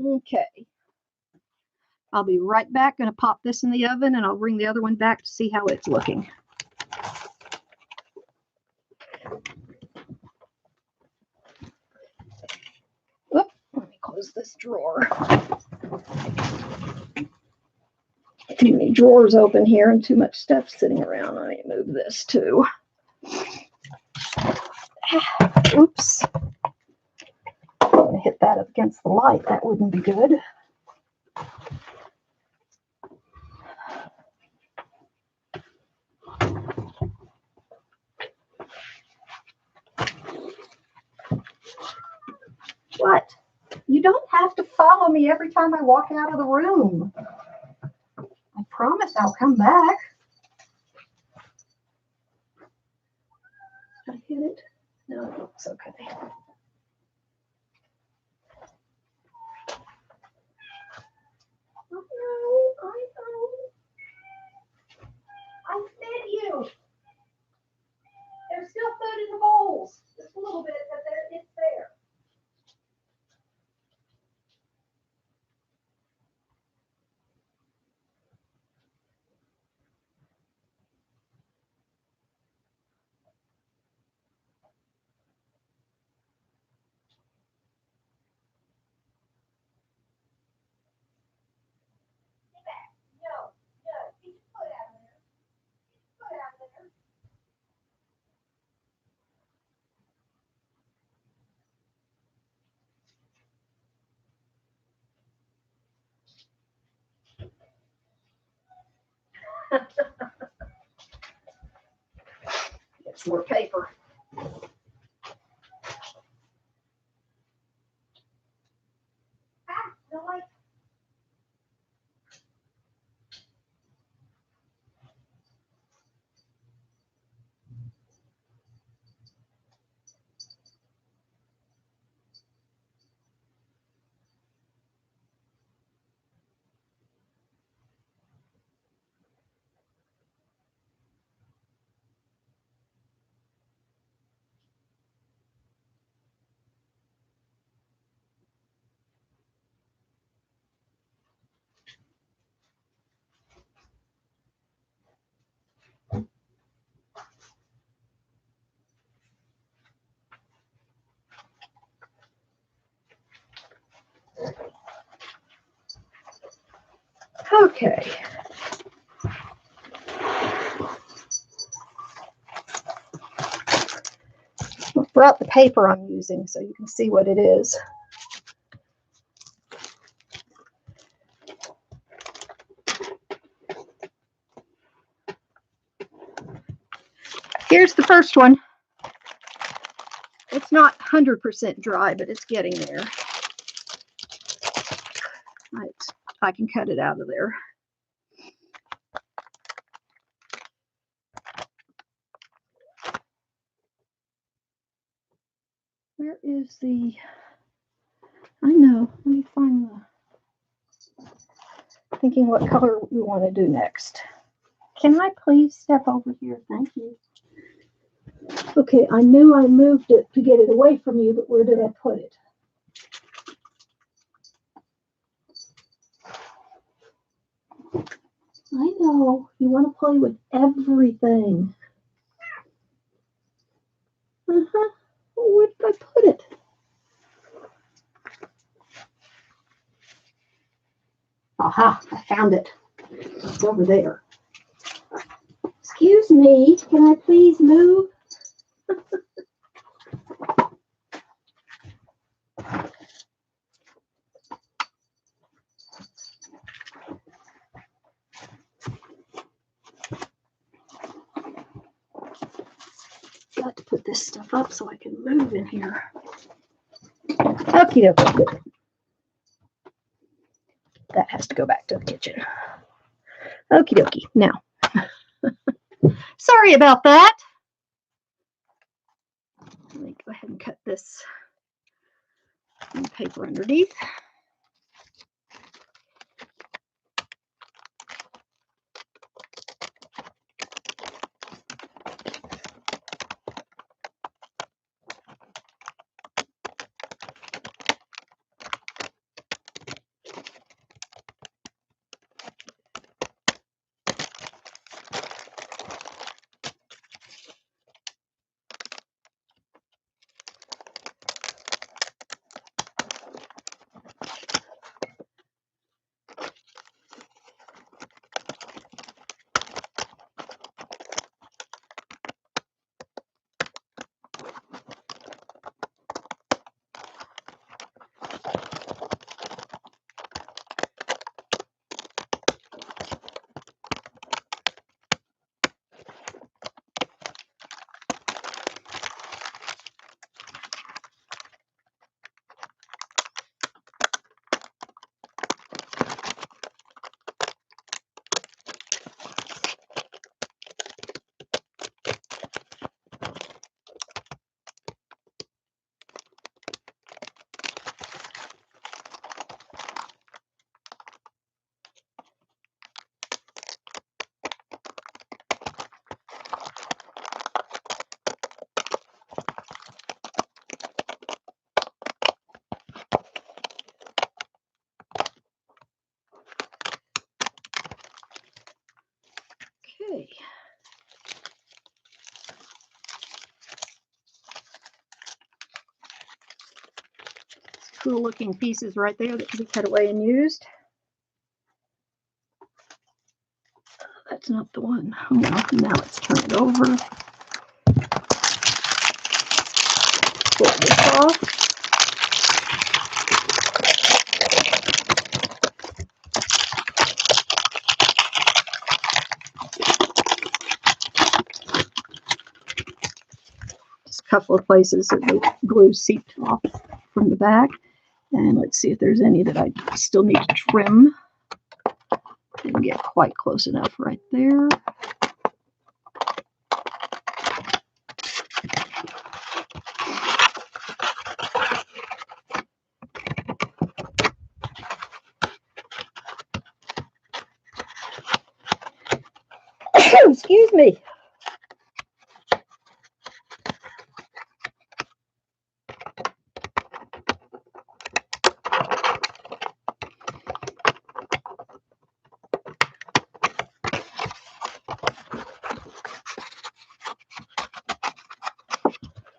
Okay. I'll be right back. Going to pop this in the oven, and I'll bring the other one back to see how it's looking. Oop, let me close this drawer. Too many drawers open here and too much stuff sitting around. I need to move this too. Oops. I'm going to hit that up against the light. That wouldn't be good. What? You don't have to follow me every time I walk out of the room. I promise I'll come back. Did I hit it? No, it looks okay. I know. I fed you. There's still food in the bowls. Just a little bit, but it's there. No, get your foot out of there. Get your foot out of there. Get some more paper. No, okay. I brought the paper I'm using so you can see what it is. Here's the first one. It's not 100% dry, but it's getting there. I can cut it out of there. Where is the, I know, let me find the, thinking what color we want to do next. Can I please step over here? Thank you. Okay, I knew I moved it to get it away from you, but where did I put it? I know, you want to play with everything. Where did I put it? Aha, I found it. It's over there. Excuse me, can I please move? Got to put this stuff up so I can move in here. Okie dokie. That has to go back to the kitchen. Okie dokie. Now, sorry about that. Let me go ahead and cut this paper underneath. cool looking pieces right there that can be cut away and used. That's not the one. Oh, well, now let's turn it over. Pull this off. Just a couple of places that the glue seeped off from the back. And let's see if there's any that I still need to trim. Didn't get quite close enough right there. Excuse me.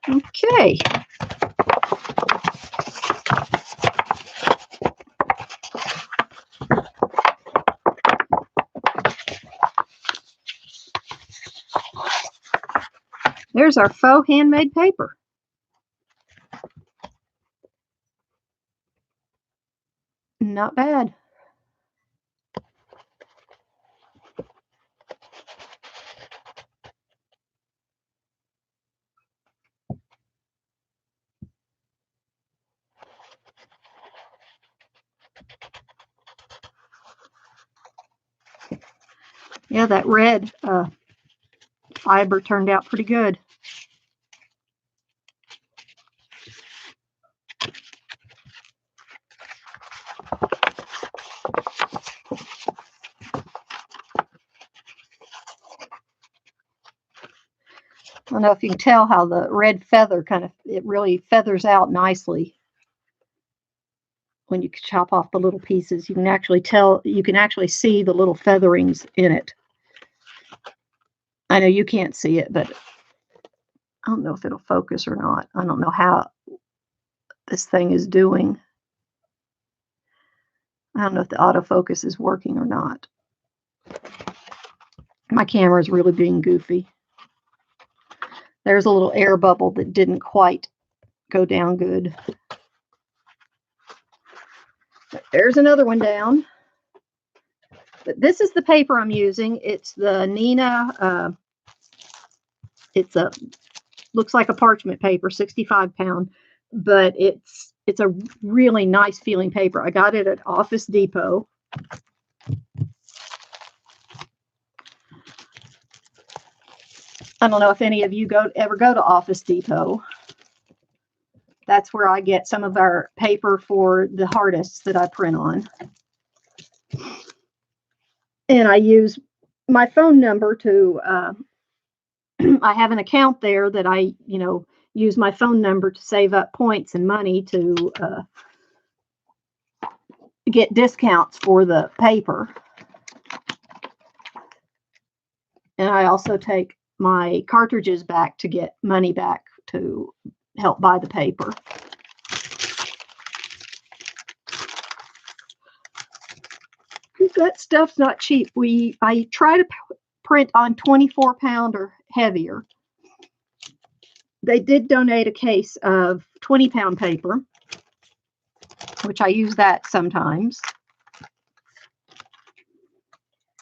Okay. There's our faux handmade paper. Not bad. Yeah, that red fiber turned out pretty good. I don't know if you can tell how the red feather it really feathers out nicely. When you chop off the little pieces, you can actually see the little featherings in it. I know you can't see it, but I don't know if it'll focus or not. I don't know how this thing is doing. I don't know if the autofocus is working or not. My camera is really being goofy. There's a little air bubble that didn't quite go down good. But there's another one down. But this is the paper I'm using. It's the Nina. Looks like a parchment paper, 65 pound, but it's a really nice feeling paper. I got it at Office Depot. I don't know if any of you ever go to Office Depot. That's where I get some of our paper for the artists that I print on. And I use my phone number to, I have an account there that I, use my phone number to save up points and money to get discounts for the paper. And I also take my cartridges back to get money back to help buy the paper. That stuff's not cheap. I try to print on 24 pound or heavier. They did donate a case of 20 pound paper, which I use that sometimes.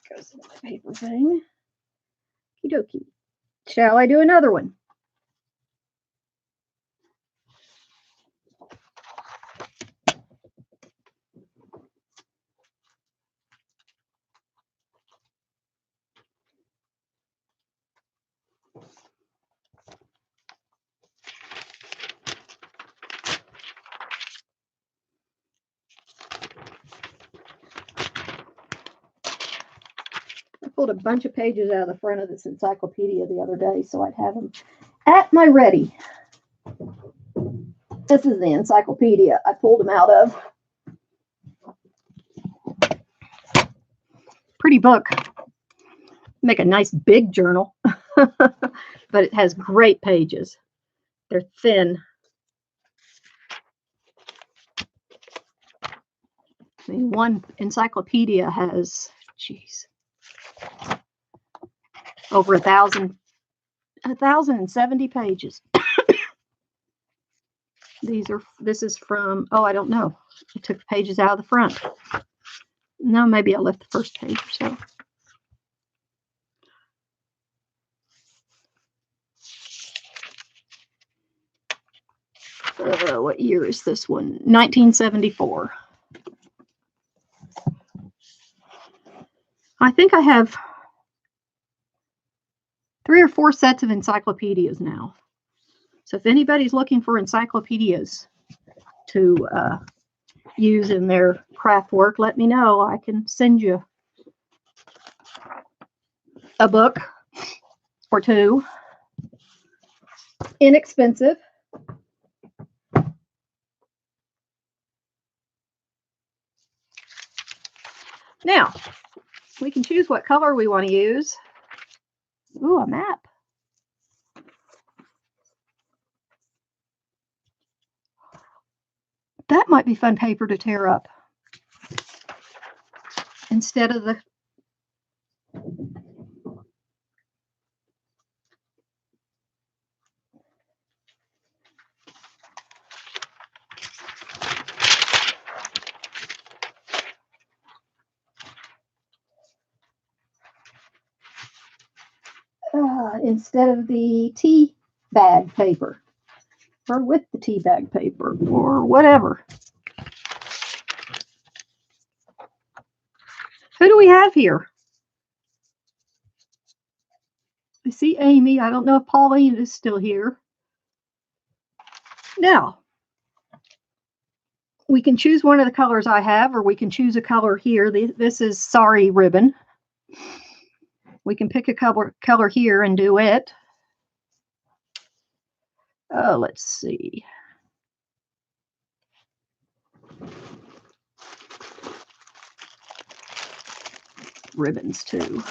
Goes to my paper thing. Okie dokie. Shall I do another one? I pulled a bunch of pages out of the front of this encyclopedia the other day, so I'd have them at my ready. This is the encyclopedia I pulled them out of. Pretty book. Make a nice big journal, but it has great pages. They're thin. I mean, one encyclopedia has, geez, over 1,070 pages. This is from, oh, I don't know. I took the pages out of the front. No, maybe I left the first page or so. What year is this one? 1974. I think I have 3 or 4 sets of encyclopedias now. So if anybody's looking for encyclopedias to use in their craft work, let me know. I can send you a book or 2. Inexpensive. Now, we can choose what color we want to use. Ooh, a map. That might be fun paper to tear up. Instead of the tea bag paper, or with the tea bag paper, or whatever. Who do we have here? I see Amy. I don't know if Pauline is still here. Now, we can choose one of the colors I have, or we can choose a color here. This is Sorry ribbon. We can pick a color here and do it. Oh, let's see. Ribbons too.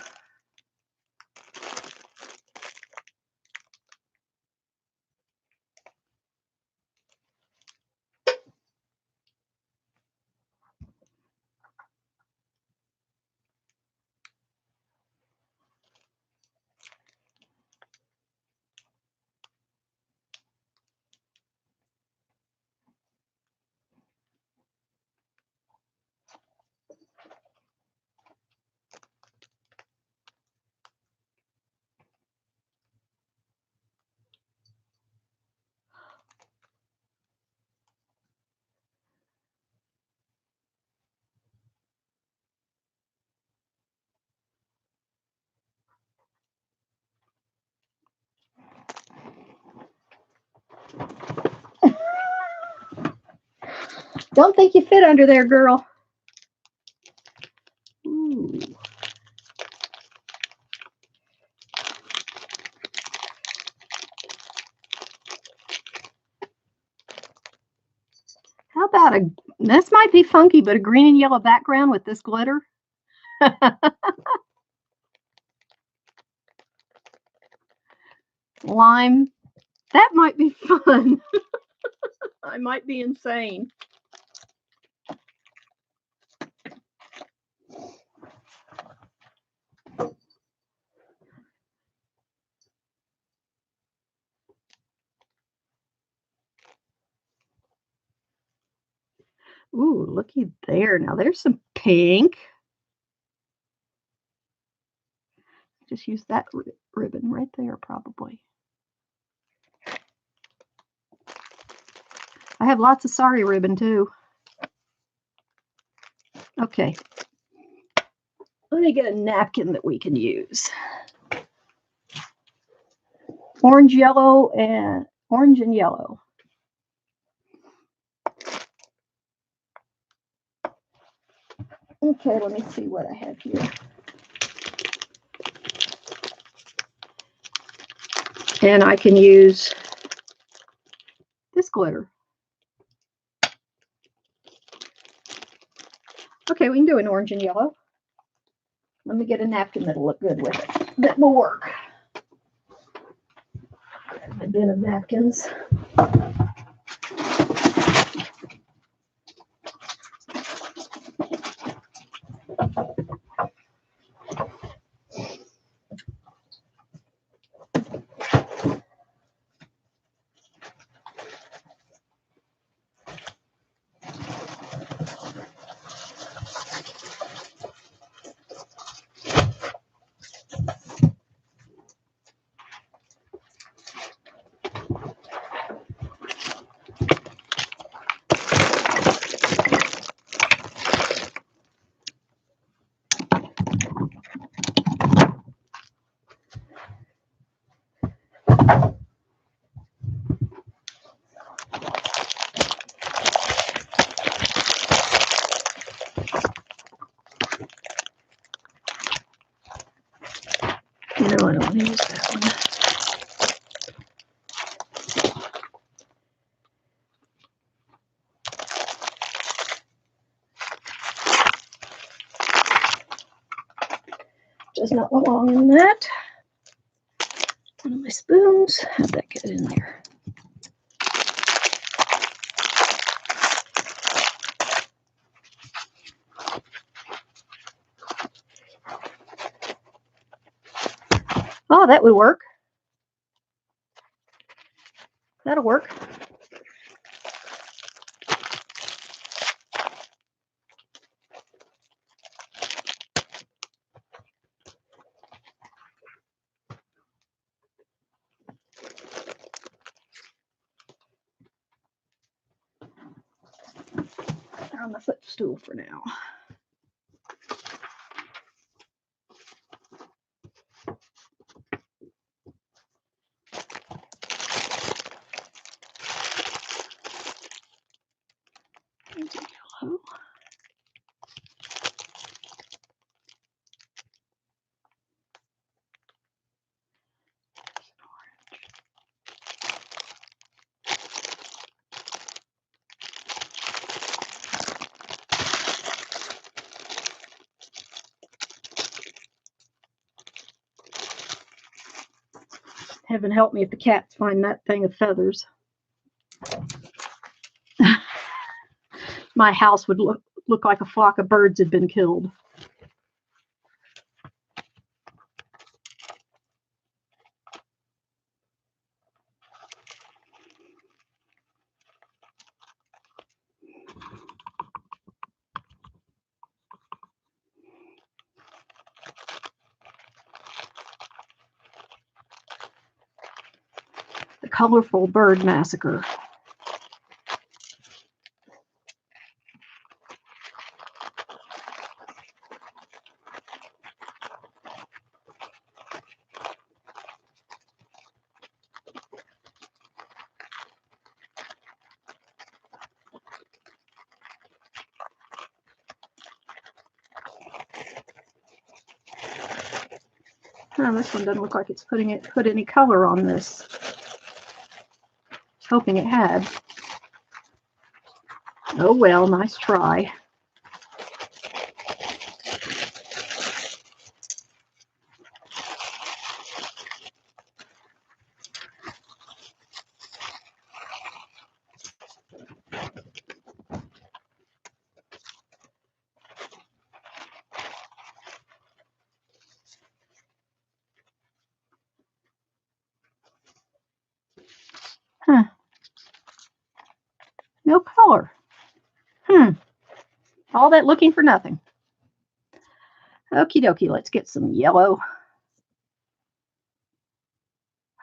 Don't think you fit under there, girl. Ooh. How about this might be funky, but a green and yellow background with this glitter? Lime. That might be fun. I might be insane. Ooh, looky there. Now there's some pink. Just use that ribbon right there, probably. I have lots of Sorry ribbon too. Okay. Let me get a napkin that we can use. Orange and yellow. Okay, let me see what I have here. And I can use this glitter. Okay, we can do an orange and yellow. Let me get a napkin that'll look good with it. That will work. My bin of napkins. No, I don't want to use that one. Does not belong in that. One of my spoons. How'd that get in there? Oh, that would work. That'll work. They're on the footstool for now. Yellow. Heaven help me if the cats find that thing of feathers. My house would look like a flock of birds had been killed. The colorful bird massacre. Oh, this one doesn't look like it's put any color on this. I was hoping it had. Oh well, nice try. Huh. No color. All that looking for nothing. Okie dokie, let's get some yellow.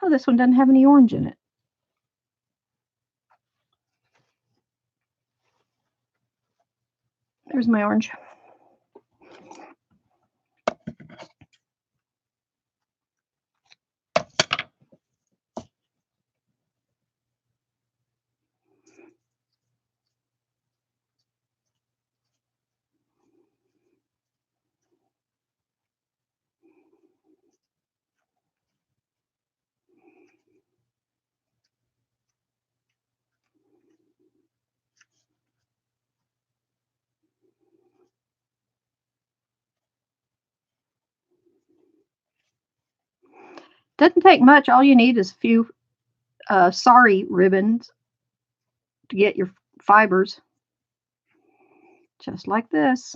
Oh, this one doesn't have any orange in it. There's my orange. Doesn't take much. All you need is a few sari ribbons to get your fibers. Just like this.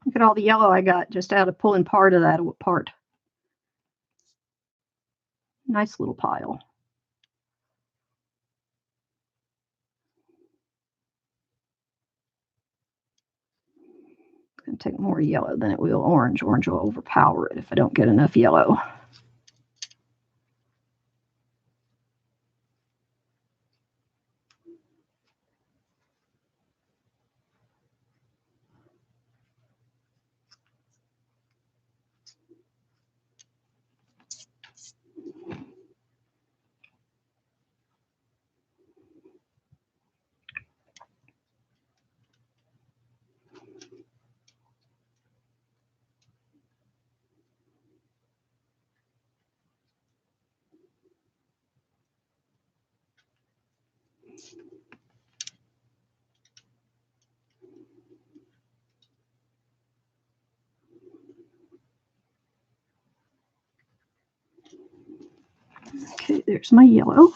Look at all the yellow I got just out of pulling part of that apart. Nice little pile. It's going to take more yellow than it will orange. Orange will overpower it if I don't get enough yellow. Okay, there's my yellow.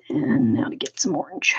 And now to get some orange.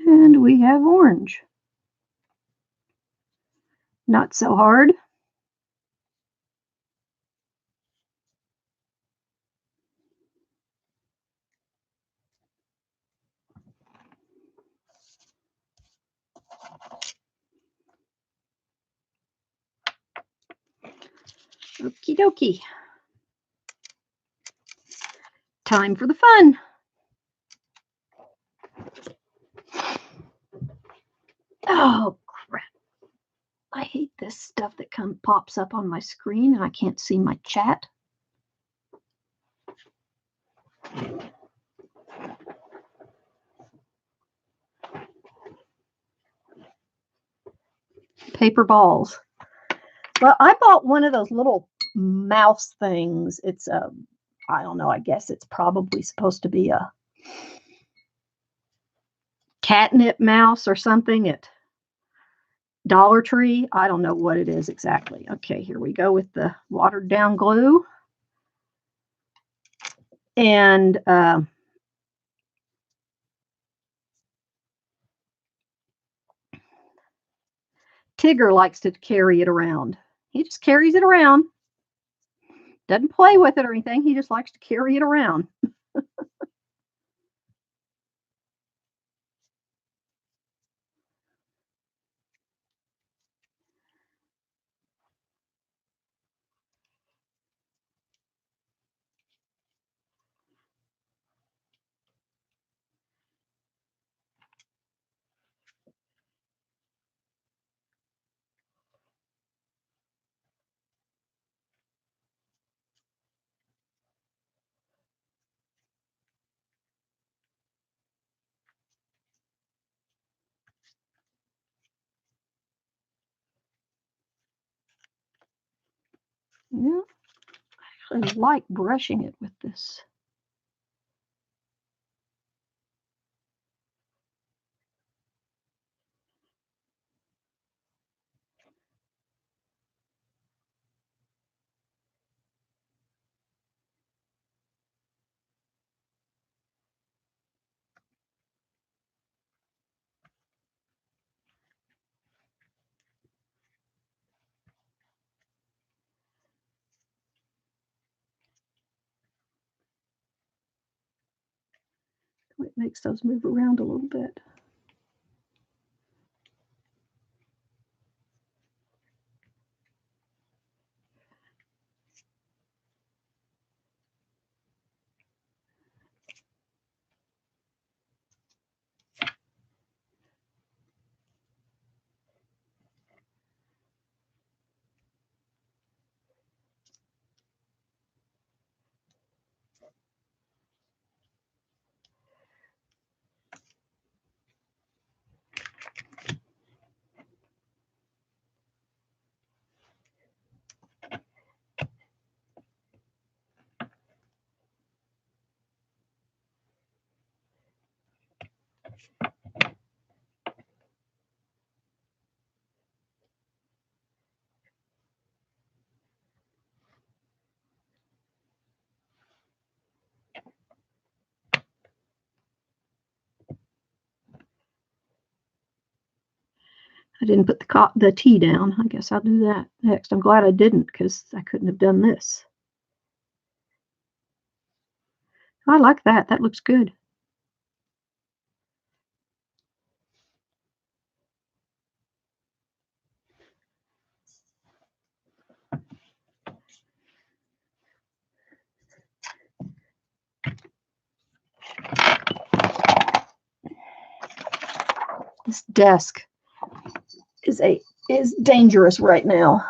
And we have orange. Not so hard. Okie dokie. Time for the fun. Oh, crap. I hate this stuff that pops up on my screen and I can't see my chat. Paper balls. Well, I bought one of those little mouse things. It's a, I don't know, I guess it's probably supposed to be a catnip mouse or something at Dollar Tree. I don't know what it is exactly. Okay, here we go with the watered down glue. And Tigger likes to carry it around. He just carries it around. Doesn't play with it or anything. He just likes to carry it around. Yeah. actually like brushing it with this. It makes those move around a little bit. I didn't put the tea down. I guess I'll do that next. I'm glad I didn't because I couldn't have done this. I like that. That looks good. This desk is dangerous right now.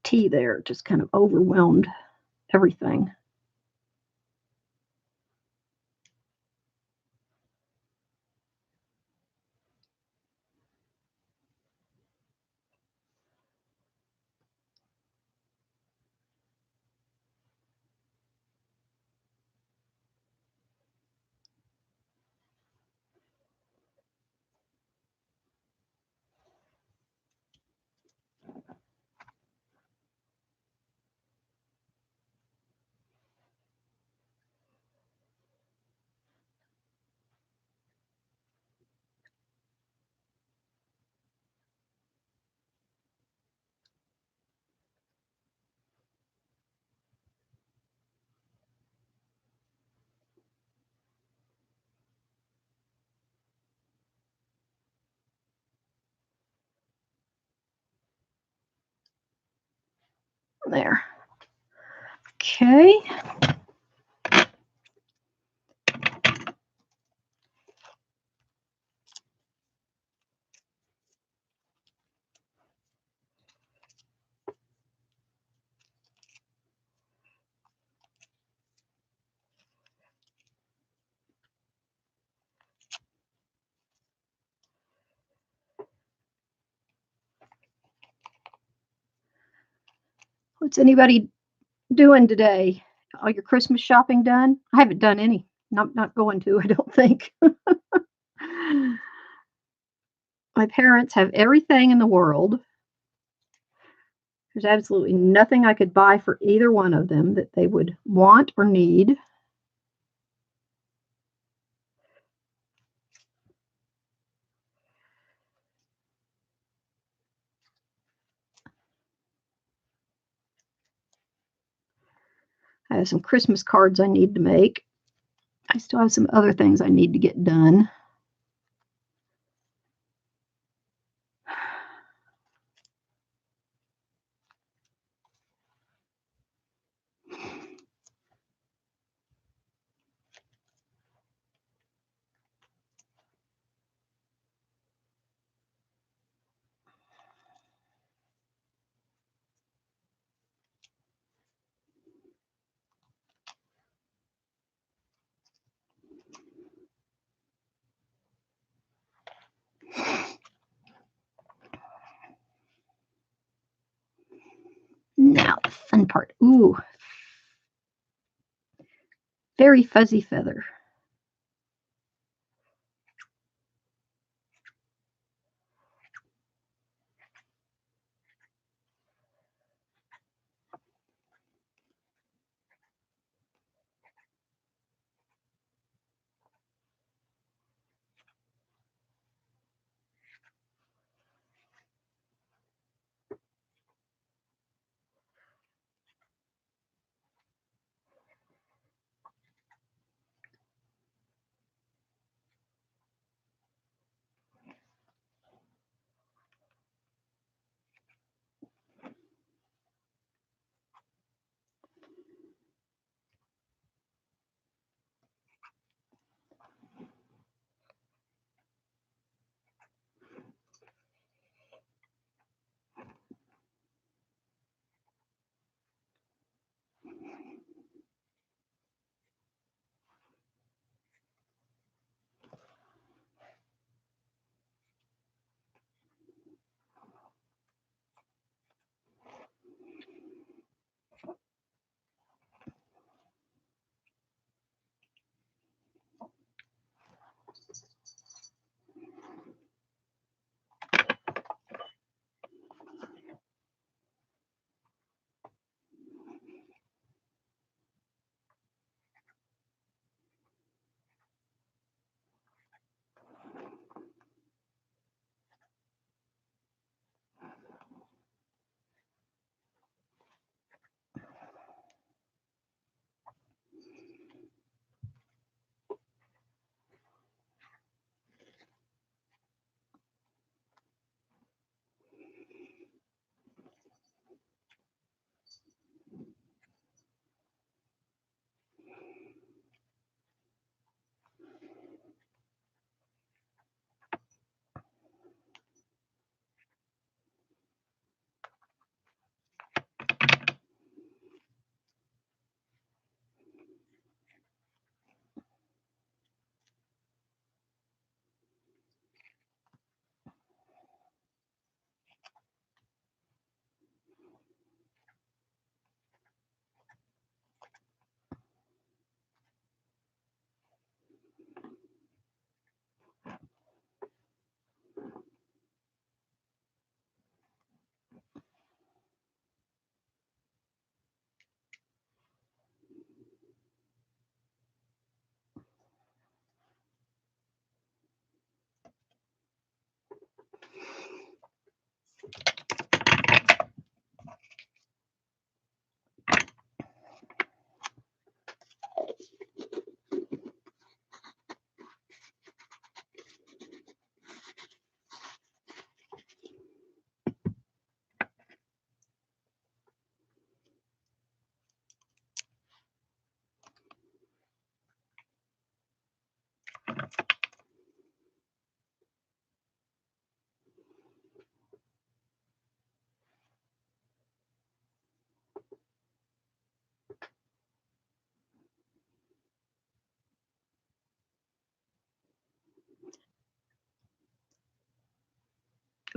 Tea there just kind of overwhelmed everything. There. Okay. What's anybody doing today? All your Christmas shopping done? I haven't done any. Not going to, I don't think. My parents have everything in the world. There's absolutely nothing I could buy for either one of them that they would want or need. I have some Christmas cards I need to make. I still have some other things I need to get done. Now, the fun part. Ooh, very fuzzy feather.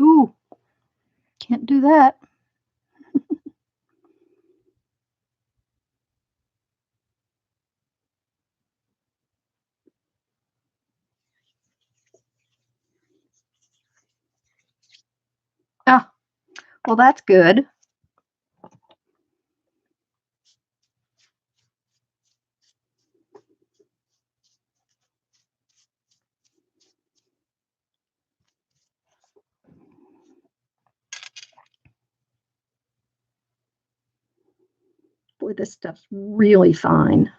Ooh, can't do that. Well, that's good. Boy, this stuff's really fine.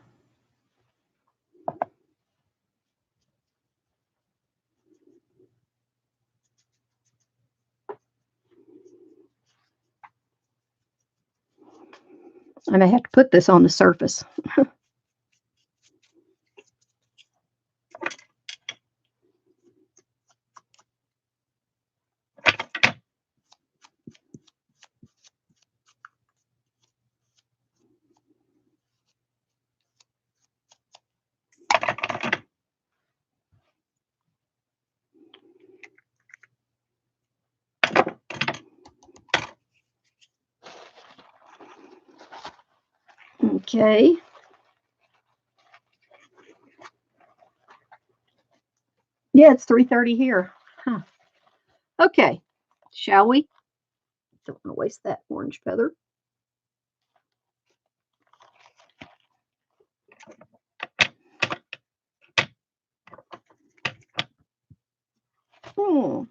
I may have to put this on the surface. Okay. Yeah, it's 3:30 here. Huh. Okay. Shall we? Don't want to waste that orange feather. Hmm.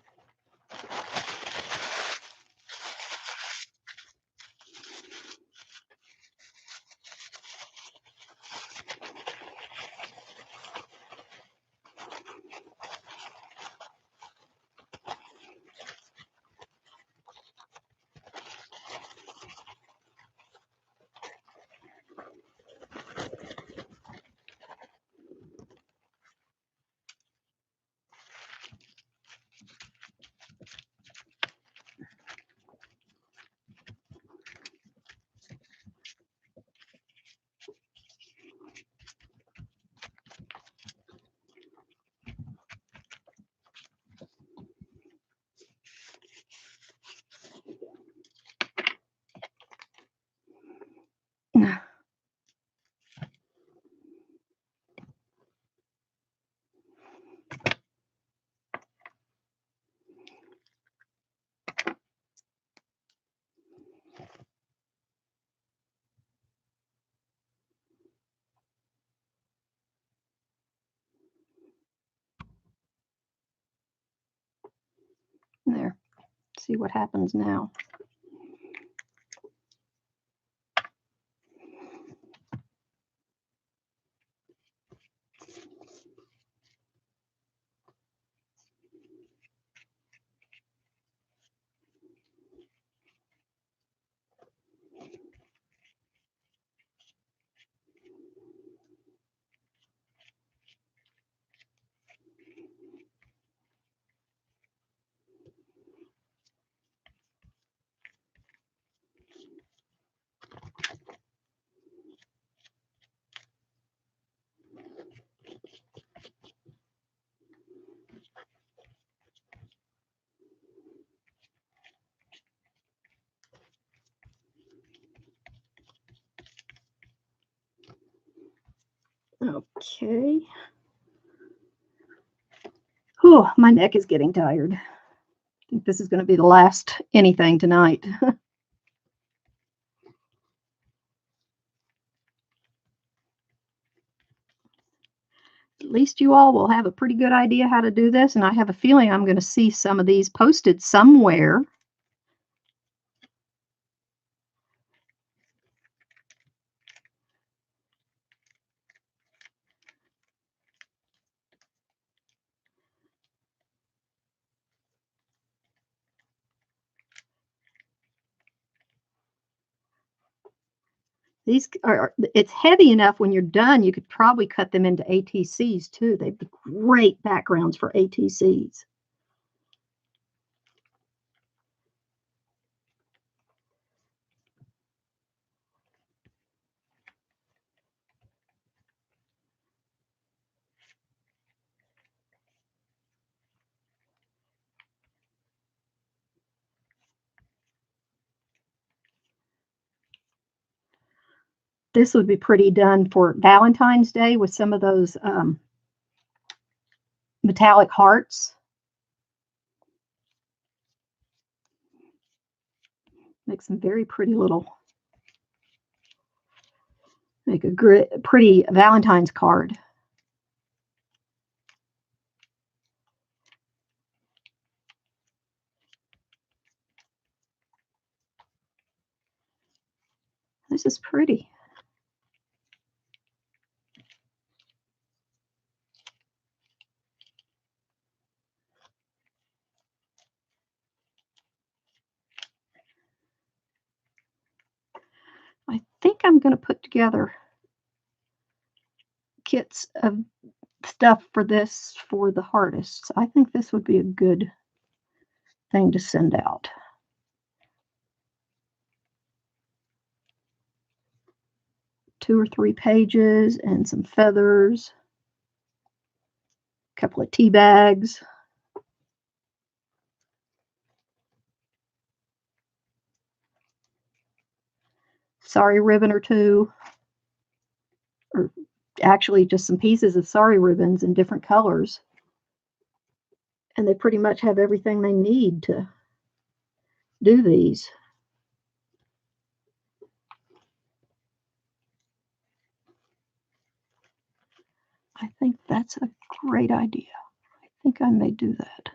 There. See what happens now. Okay. Whew, my neck is getting tired. I think this is going to be the last anything tonight. At least you all will have a pretty good idea how to do this, and I have a feeling I'm going to see some of these posted somewhere. These are, it's heavy enough when you're done, you could probably cut them into ATCs too. They'd be great backgrounds for ATCs. This would be pretty done for Valentine's Day with some of those metallic hearts. Make some very pretty little, make a pretty Valentine's card. This is pretty. I think I'm going to put together kits of stuff for this for the artists. I think this would be a good thing to send out. Two or three pages and some feathers, a couple of tea bags. Sari ribbon or two, or actually just some pieces of sari ribbons in different colors. And they pretty much have everything they need to do these. I think that's a great idea. I think I may do that.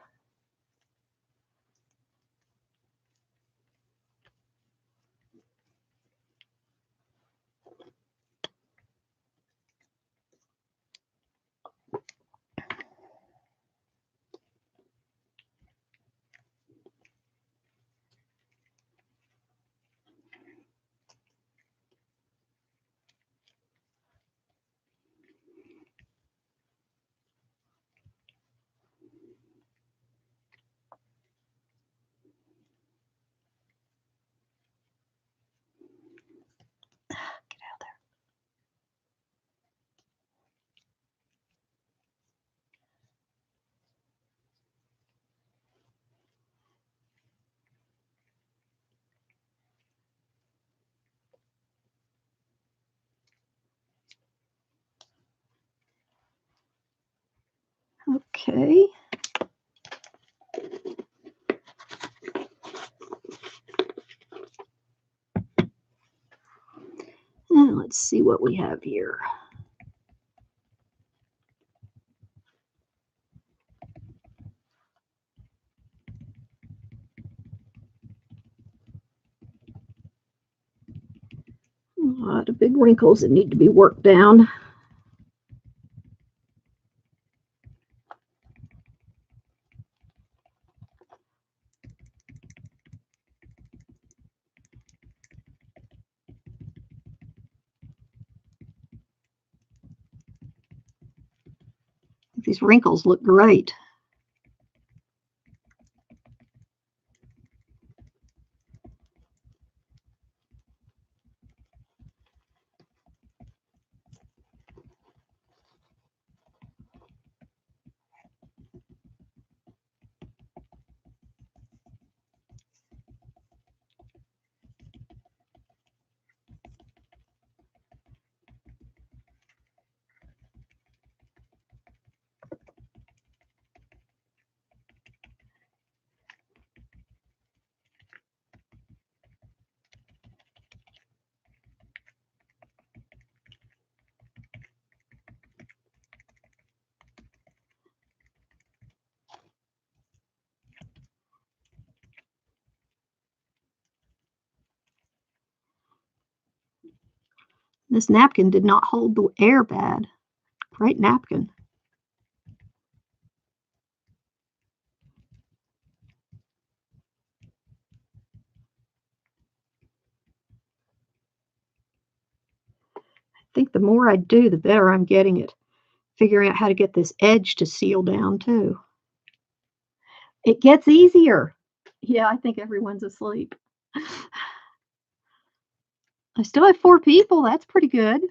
Get out there. Okay. And let's see what we have here. A lot of big wrinkles that need to be worked down. These wrinkles look great. This napkin did not hold the air bad. Great napkin. I think the more I do, the better I'm getting at figuring out how to get this edge to seal down too. It gets easier. Yeah, I think everyone's asleep. I still have 4 people. That's pretty good. I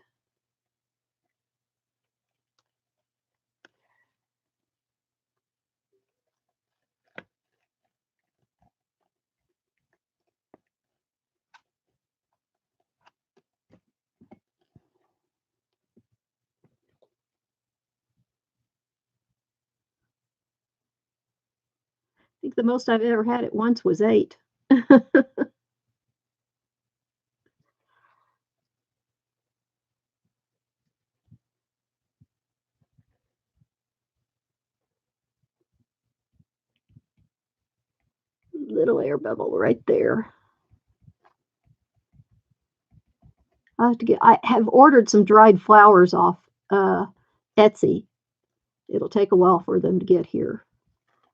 think the most I've ever had at once was 8. Little air bubble right there. I have ordered some dried flowers off Etsy. It'll take a while for them to get here.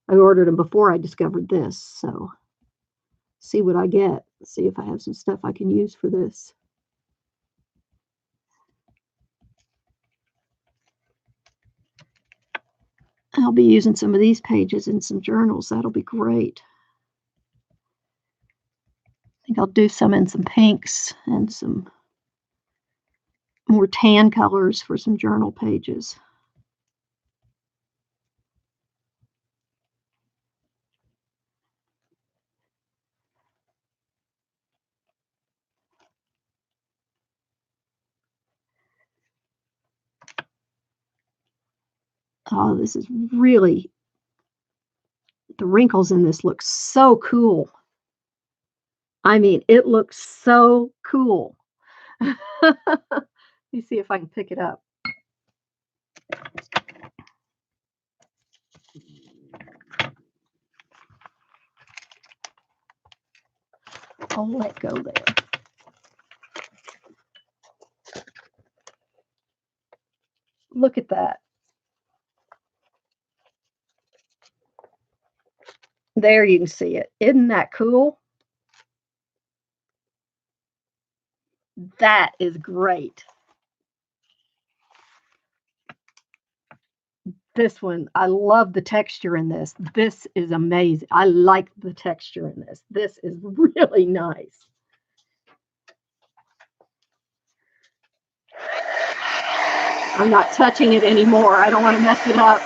I ordered them before I discovered this, so see what I get. See if I have some stuff I can use for this. I'll be using some of these pages in some journals. That'll be great. I think I'll do some in some pinks and some more tan colors for some journal pages. Oh, this is really, the wrinkles in this look so cool. I mean, it looks so cool. Let me see if I can pick it up. I'll let go there. Look at that. There you can see it. Isn't that cool? That is great. This one, I love the texture in this. This is amazing. I like the texture in this. This is really nice. I'm not touching it anymore. I don't want to mess it up.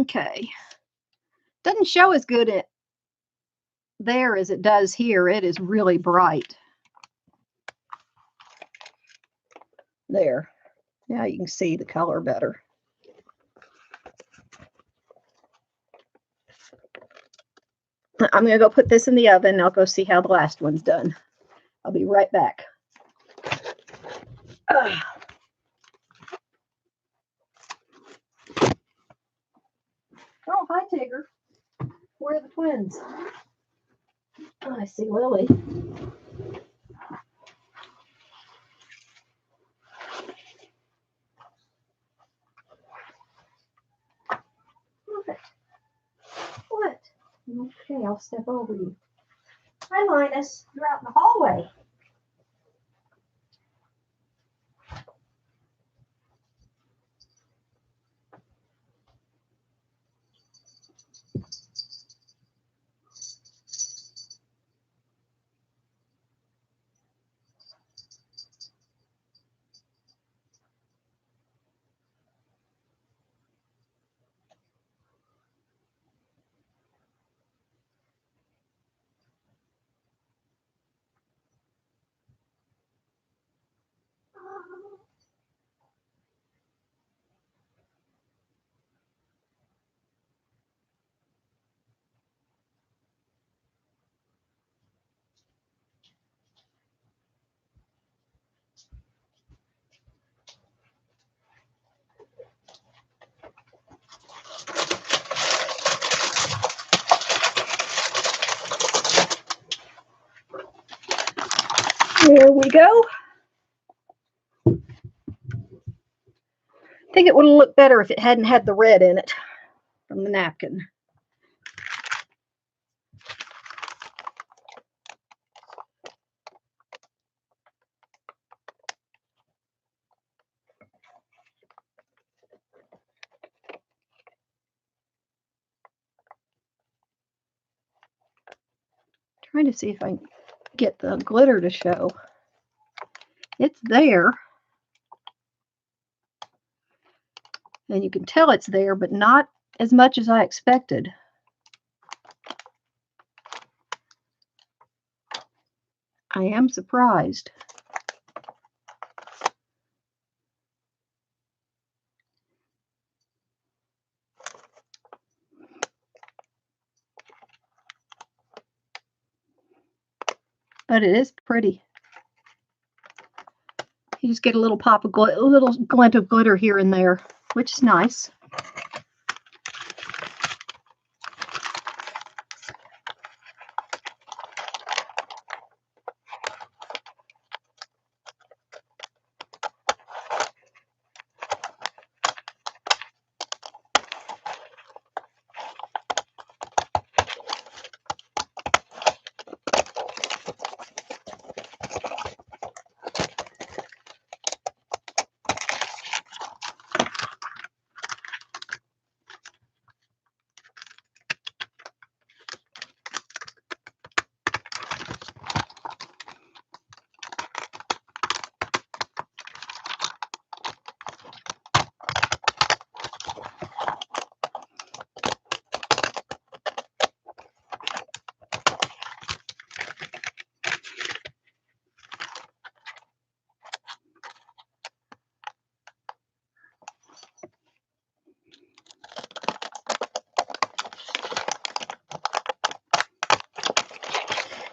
Okay. Doesn't show as good there as it does here. It is really bright. There. Now you can see the color better. I'm going to go put this in the oven and I'll go see how the last one's done. I'll be right back. Oh, hi, Tigger. Where are the twins? Oh, I see Lily. What? Okay, I'll step over you. Hi, Linus. You're out in the hallway. There we go. I think it would have looked better if it hadn't had the red in it from the napkin. Trying to see if I can get the glitter to show. It's there. And you can tell it's there, but not as much as I expected. I am surprised. But it is pretty. You just get a little pop of a little glint of glitter here and there, which is nice.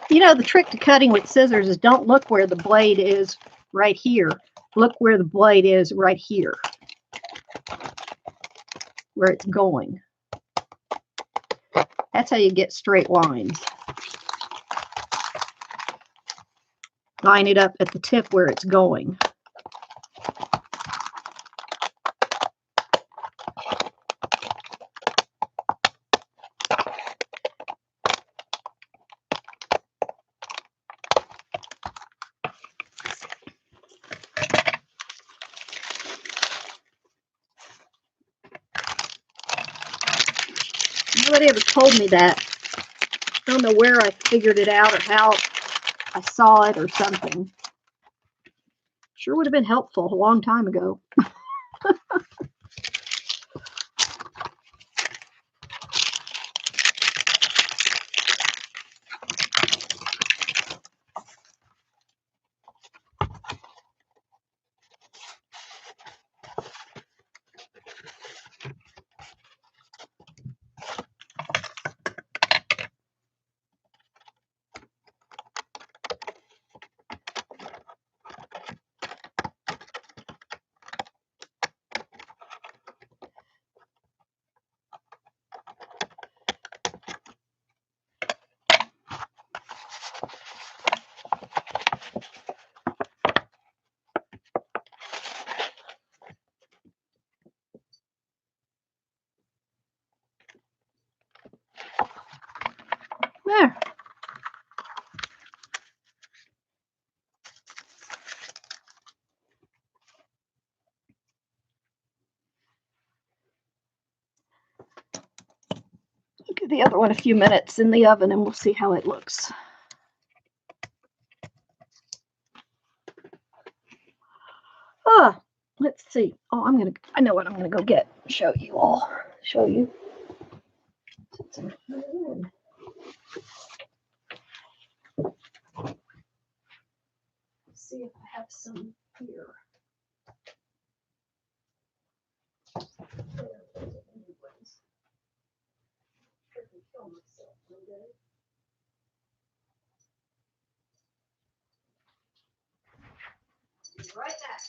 You know, the trick to cutting with scissors is don't look where the blade is right here. Look where the blade is right here, where it's going. That's how you get straight lines. Line it up at the tip where it's going. Nobody ever told me that. I don't know where I figured it out or how I saw it or something. Sure would have been helpful a long time ago. There. Give the other one a few minutes in the oven and we'll see how it looks. Let's see. Oh, I know what I'm gonna go get. Show you all. Show you. See if I have some here. Right back.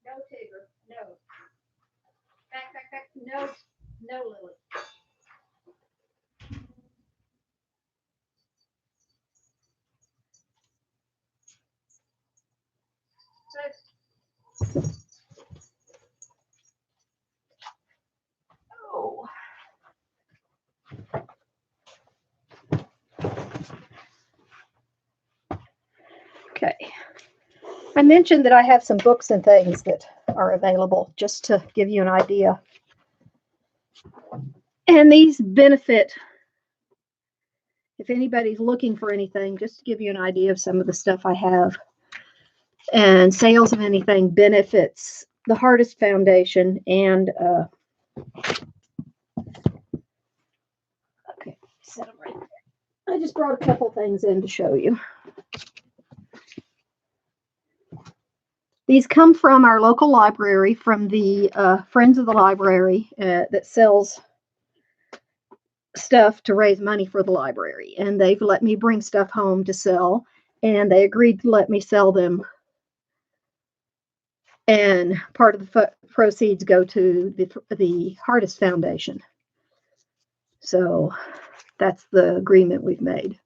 No, Tigger. No. Back. No, Lily. Oh. Okay. I mentioned that I have some books and things that are available just to give you an idea. And these benefit, if anybody's looking for anything, just to give you an idea of some of the stuff I have. And sales of anything benefits the Hardest Foundation and okay, set them right there. I just brought a couple things in to show you. These come from our local library, from the Friends of the Library that sells stuff to raise money for the library. And they've let me bring stuff home to sell, and they agreed to let me sell them. And part of the proceeds go to the Hardest Foundation. So that's the agreement we've made.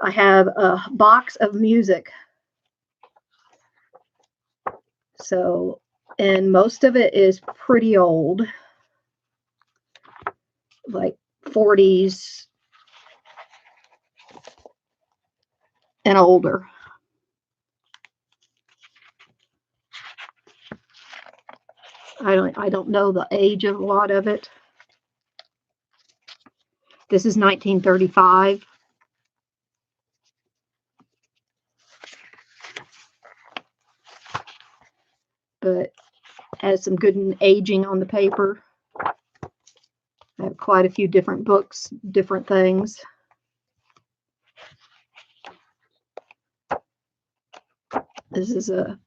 I have a box of music. So, and most of it is pretty old, like 40s and older. I don't know the age of a lot of it. This is 1935. But has some good aging on the paper. I have quite a few different books, different things. This is a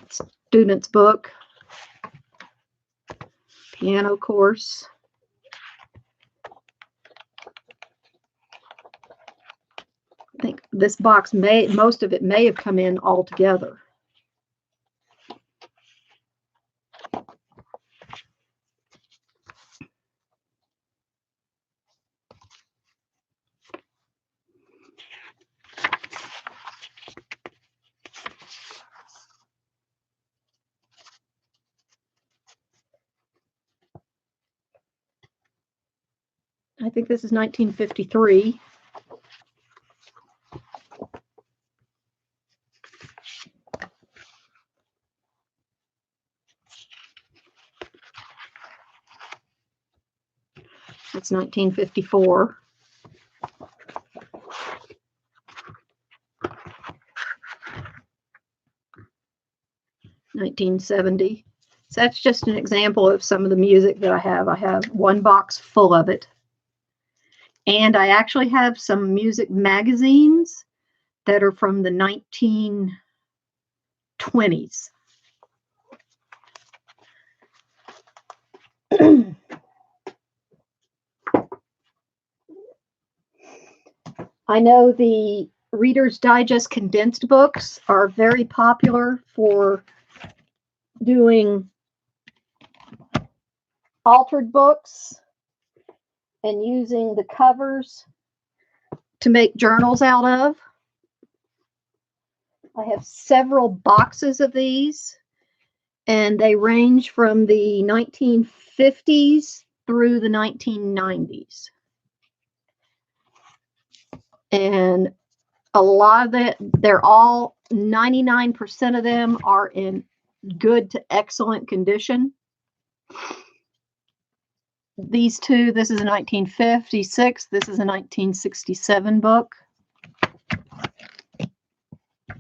student's book, piano course. I think this box most of it may have come in all together. I think this is 1953. That's 1954. $1970. So that's just an example of some of the music that I have. I have one box full of it. And I actually have some music magazines that are from the 1920s. I know the Reader's Digest condensed books are very popular for doing altered books and using the covers to make journals out of. I have several boxes of these, and they range from the 1950s through the 1990s. And a lot of it, they're all, 99% of them are in good to excellent condition. These two, this is a 1956, this is a 1967 book.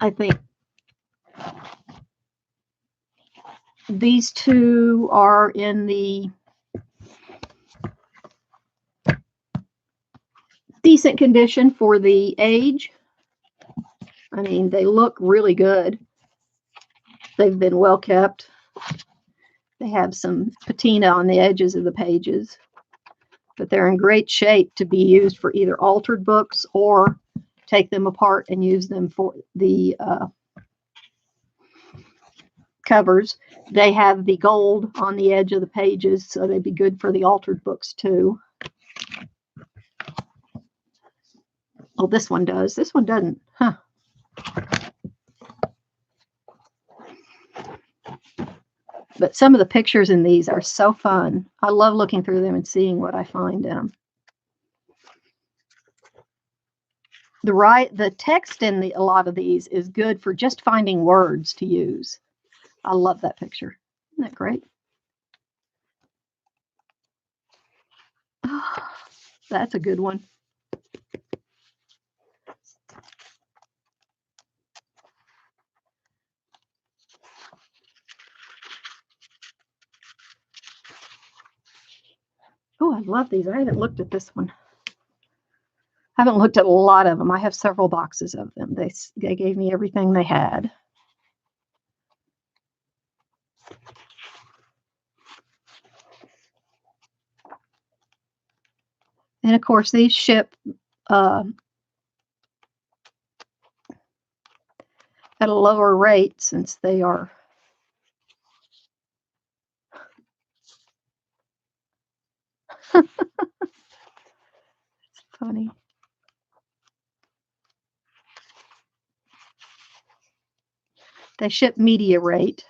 I think these two are in the decent condition for the age. I mean, they look really good. They've been well kept. They have some patina on the edges of the pages, but they're in great shape to be used for either altered books or take them apart and use them for the covers. They have the gold on the edge of the pages, so they'd be good for the altered books too. Oh, this one does. This one doesn't. Huh. But some of the pictures in these are so fun. I love looking through them and seeing what I find in them. The text in a lot of these is good for just finding words to use. I love that picture. Isn't that great? Oh, that's a good one. Oh, I love these. I haven't looked at this one. I haven't looked at a lot of them. I have several boxes of them. They gave me everything they had. And of course, these ship at a lower rate since they are it's funny. They ship media rate.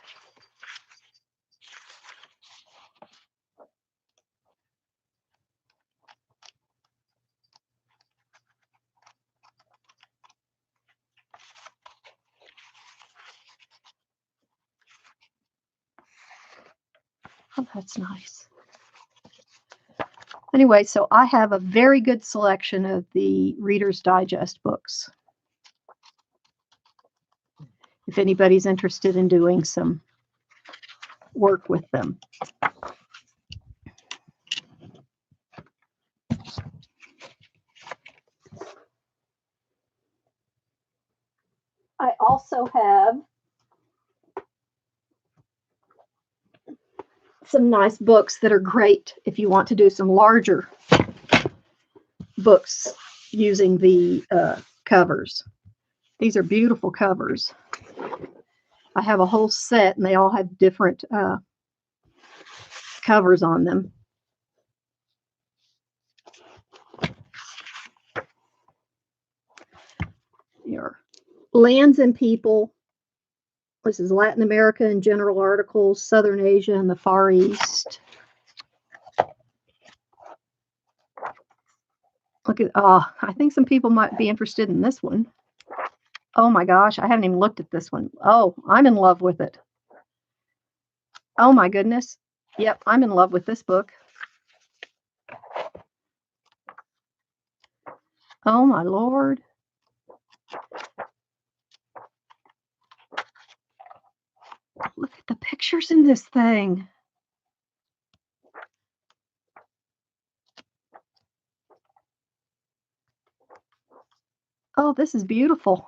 Oh, that's nice. Anyway, so I have a very good selection of the Reader's Digest books. If anybody's interested in doing some work with them. I also have some nice books that are great if you want to do some larger books using the covers. These are beautiful covers. I have a whole set and they all have different covers on them. Here, Lands and People. This is Latin America and General Articles, Southern Asia and the Far East. Look at, oh, I think some people might be interested in this one. Oh my gosh, I haven't even looked at this one. Oh, I'm in love with it. Oh my goodness. Yep, I'm in love with this book. Oh my Lord. Look at the pictures in this thing. Oh, this is beautiful.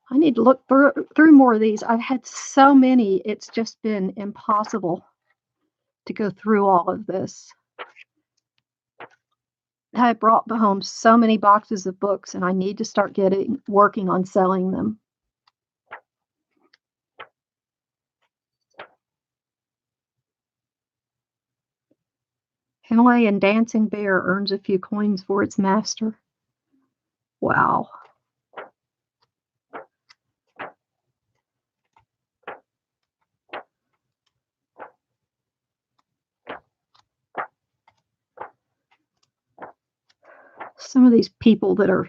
I need to look through more of these. I've had so many, it's just been impossible to go through all of this. I brought home so many boxes of books, and I need to start working on selling them. Himalayan dancing bear earns a few coins for its master. Wow. Some of these people that are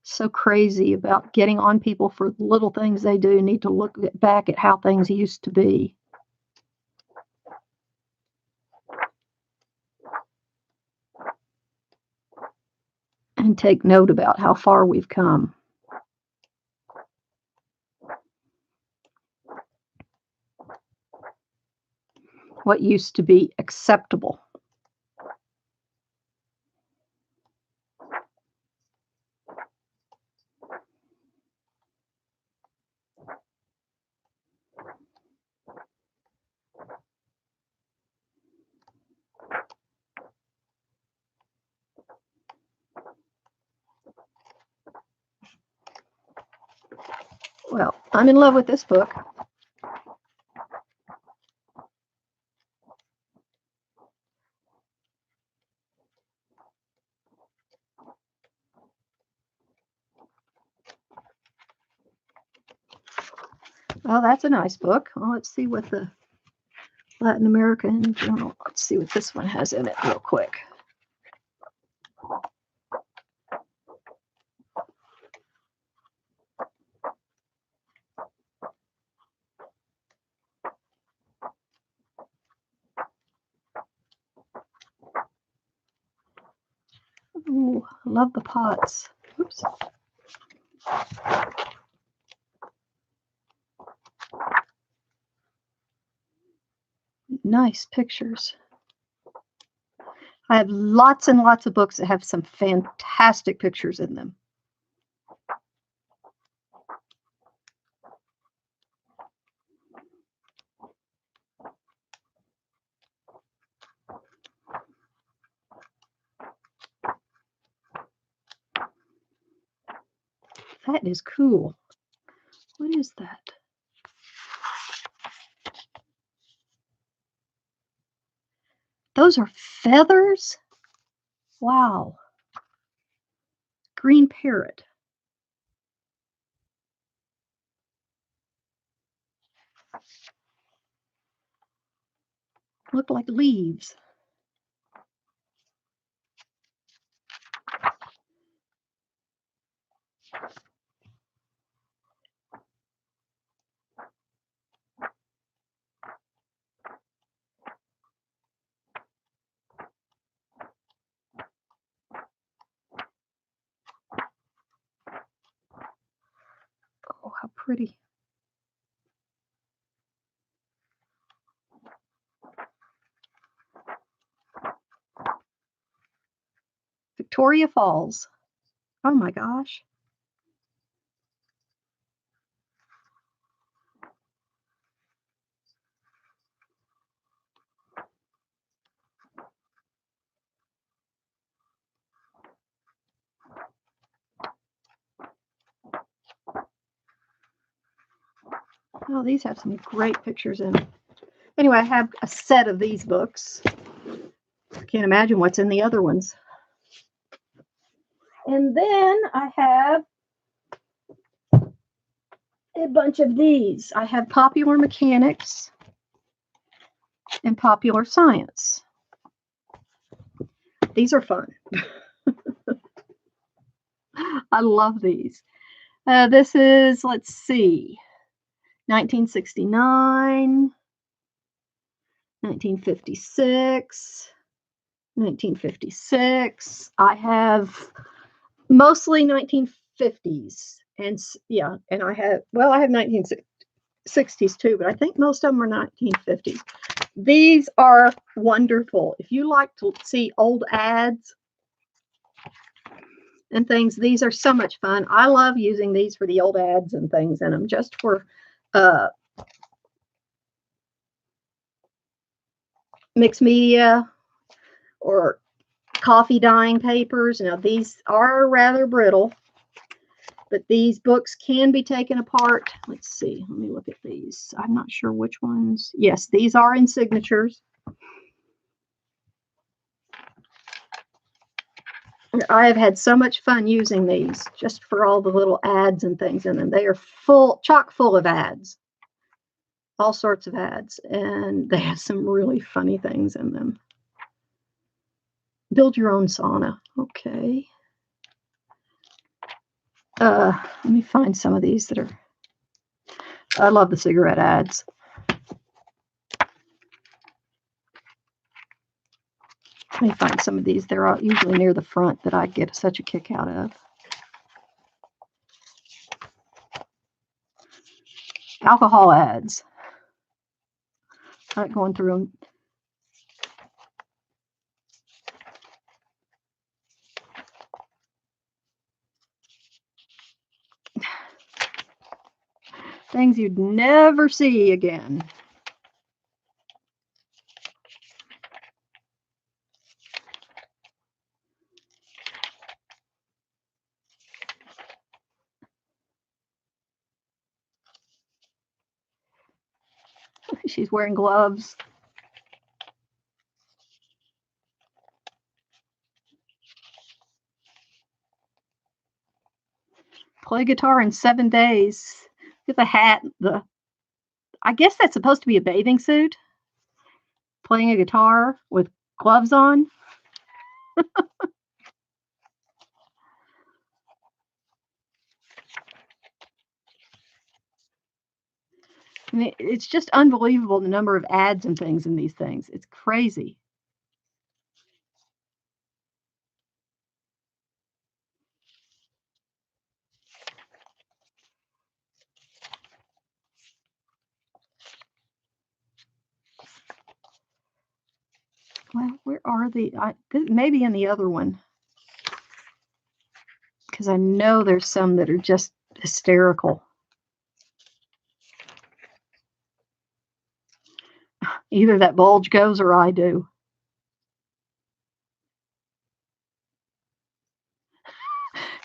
so crazy about getting on people for little things they do need to look back at how things used to be. And take note about how far we've come. What used to be acceptable. Well, I'm in love with this book. Oh, that's a nice book. Well, let's see what the Latin American Journal, let's see what this one has in it real quick. Ooh, I love the pots. Oops. Nice pictures. I have lots and lots of books that have some fantastic pictures in them. That is cool. What is that? Those are feathers? Wow. Green parrot. Look like leaves. Oh, how pretty. Victoria Falls. Oh my gosh. Oh, these have some great pictures in them. Anyway, I have a set of these books. I can't imagine what's in the other ones. And then I have a bunch of these. I have Popular Mechanics and Popular Science. These are fun. I love these. This is, let's see, 1969, 1956, 1956. I have mostly 1950s. And yeah, and I have 1960s too, but I think most of them are 1950s. These are wonderful. If you like to see old ads and things, these are so much fun. I love using these for the old ads and things in them, just for mixed media or coffee dyeing papers. Now, these are rather brittle, but these books can be taken apart. Let's see. Let me look at these. I'm not sure which ones. Yes, these are in signatures. I have had so much fun using these just for all the little ads and things in them. They are chock full of ads, all sorts of ads, and they have some really funny things in them. Build your own sauna. Okay. Let me find some of these that are. I love the cigarette ads. Let me find some of these. They're usually near the front that I get such a kick out of. Alcohol ads. I like going through them. Things you'd never see again. She's wearing gloves. Play guitar in 7 days. Get the hat. I guess that's supposed to be a bathing suit. Playing a guitar with gloves on. I mean, it's just unbelievable the number of ads and things in these things. It's crazy. Well, where are the? Maybe in the other one, because I know there's some that are just hysterical. Either that bulge goes or I do.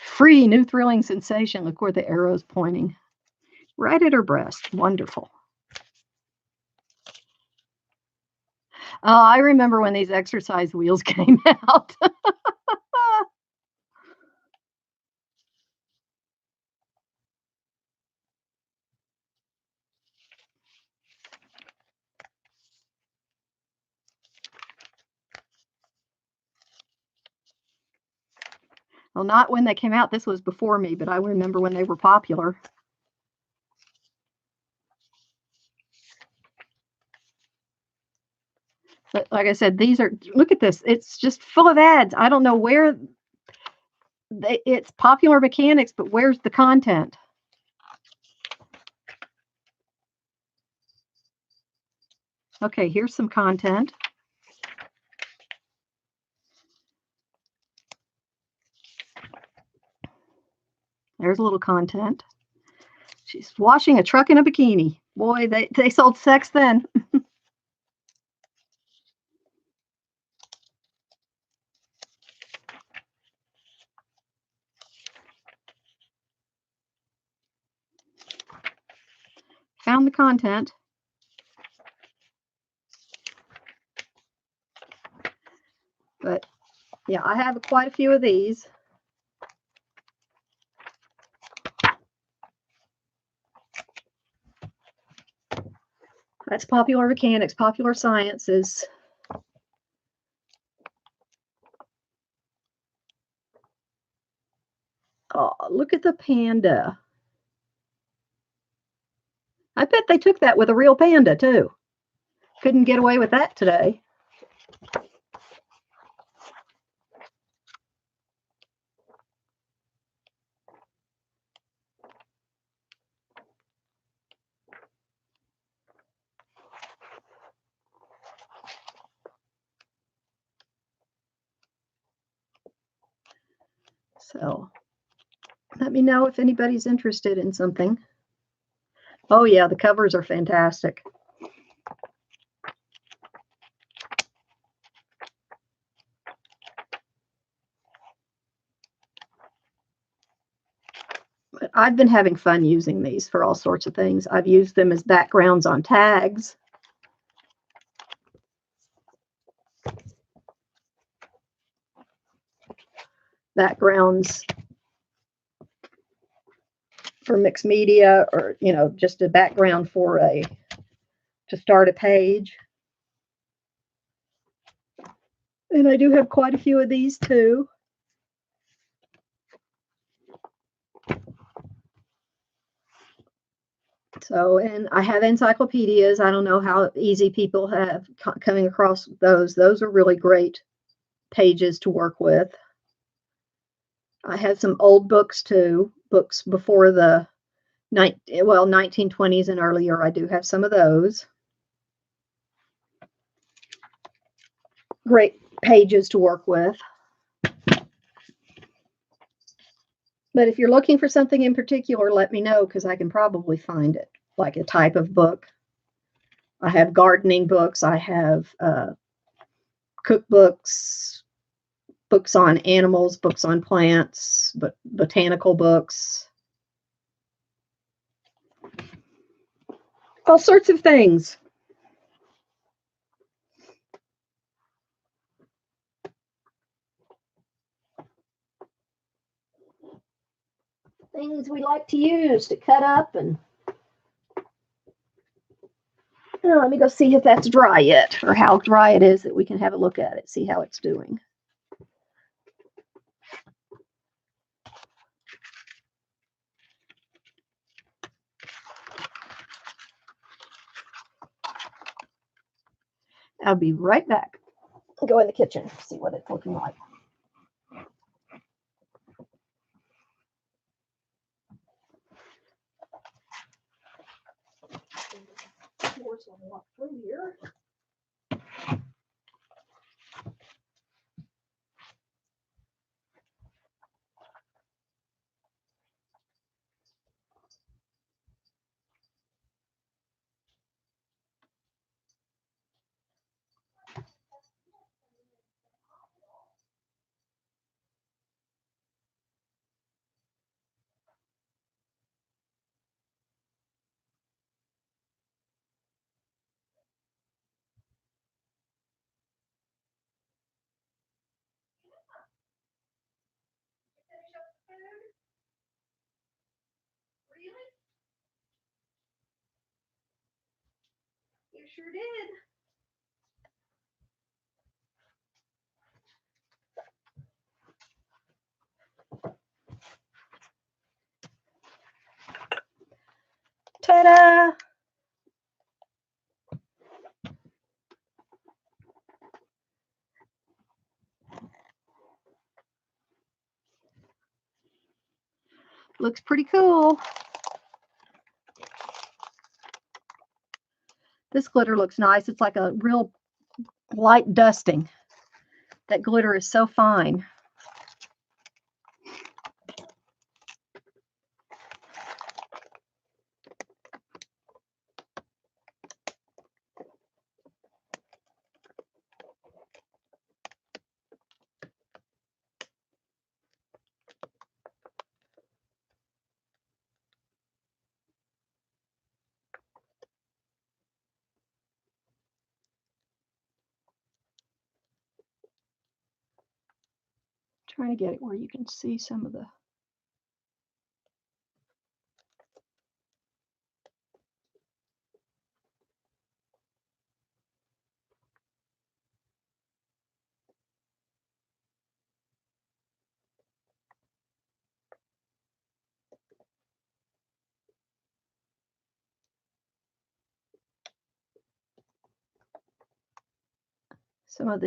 Free, new thrilling sensation. Look where the arrow's pointing. Right at her breast. Wonderful. Oh, I remember when these exercise wheels came out. Well, not when they came out. This was before me, but I remember when they were popular. But like I said, these are, look at this. It's just full of ads. I don't know where it's Popular Mechanics, but where's the content? Okay, here's some content. There's a little content. She's washing a truck in a bikini. Boy, they sold sex then. Found the the content. But yeah, I have quite a few of these. That's Popular Mechanics, Popular Sciences. Oh, look at the panda. I bet they took that with a real panda, too. Couldn't get away with that today. So let me know if anybody's interested in something. Oh yeah, the covers are fantastic. But I've been having fun using these for all sorts of things. I've used them as backgrounds on tags. Backgrounds for mixed media, or just a background for to start a page. And I do have quite a few of these too. So, and I have encyclopedias. I don't know how easy people have coming across those. Those are really great pages to work with. I have some old books too, books before the 1920s and earlier. I do have some of those. Great pages to work with. But if you're looking for something in particular, let me know, because I can probably find it, like a type of book. I have gardening books. I have cookbooks, books on animals, books on plants, but botanical books. All sorts of things. Things we like to use to cut up and... Oh, let me go see if that's dry yet, or how dry it is, that we can have a look at it, see how it's doing. I'll be right back. I'll go in the kitchen, see what it's looking like. Walk through here. Really? You sure did. Ta-da! Looks pretty cool. This glitter looks nice. It's like a real light dusting. That glitter is so fine. Trying to get it where you can see some of the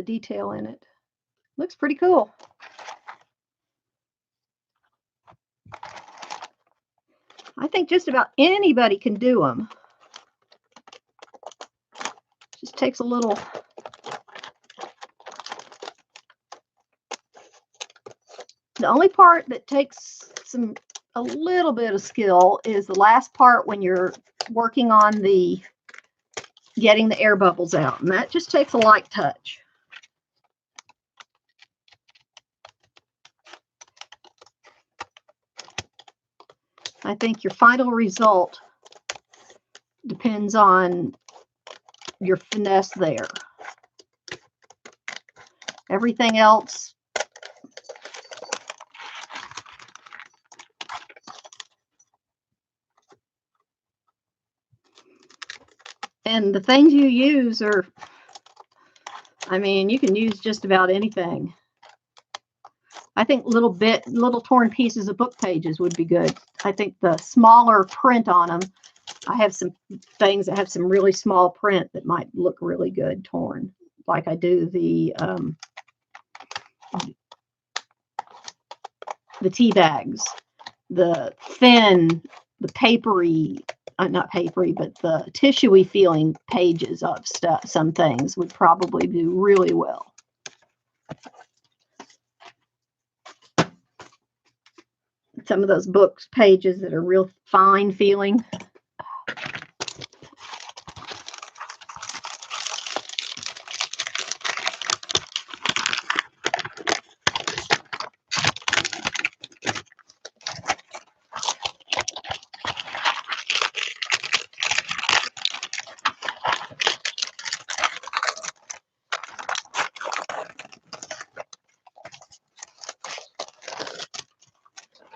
detail in it. Looks pretty cool. I think just about anybody can do them. Just takes a little. The only part that takes a little bit of skill is the last part when you're working on the getting the air bubbles out, and that just takes a light touch. I think your final result depends on your finesse there. Everything else, and the things you use are, I mean, you can use just about anything. I think little torn pieces of book pages would be good. I think the smaller print on them, I have some things that have some really small print that might look really good torn, like I do the tea bags, the thin, the papery, not papery, but the tissuey feeling pages of stuff. Some things would probably do really well. Some of those books pages that are real fine feeling.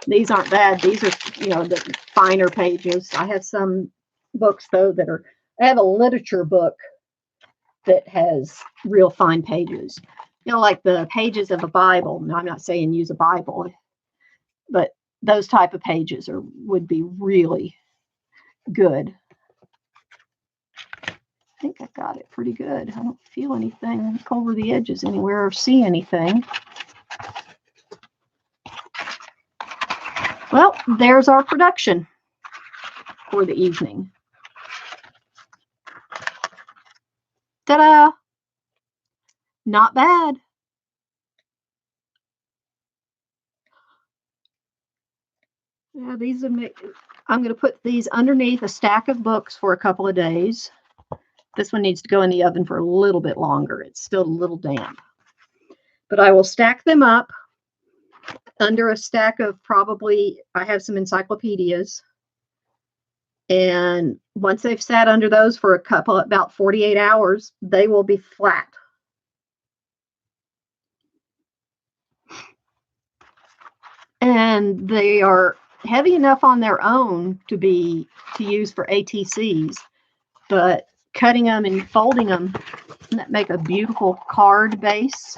These aren't bad. These are, the finer pages. I have some books, though, I have a literature book that has real fine pages. Like the pages of a Bible. Now, I'm not saying use a Bible, but those type of pages would be really good. I think I got it pretty good. I don't feel anything over the edges anywhere or see anything. Well, there's our production for the evening. Ta-da! Not bad. Yeah, I'm going to put these underneath a stack of books for a couple of days. This one needs to go in the oven for a little bit longer. It's still a little damp. But I will stack them up under a stack of I have some encyclopedias. And once they've sat under those for about 48 hours, they will be flat. And they are heavy enough on their own to use for ATCs, but cutting them and folding them make a beautiful card base.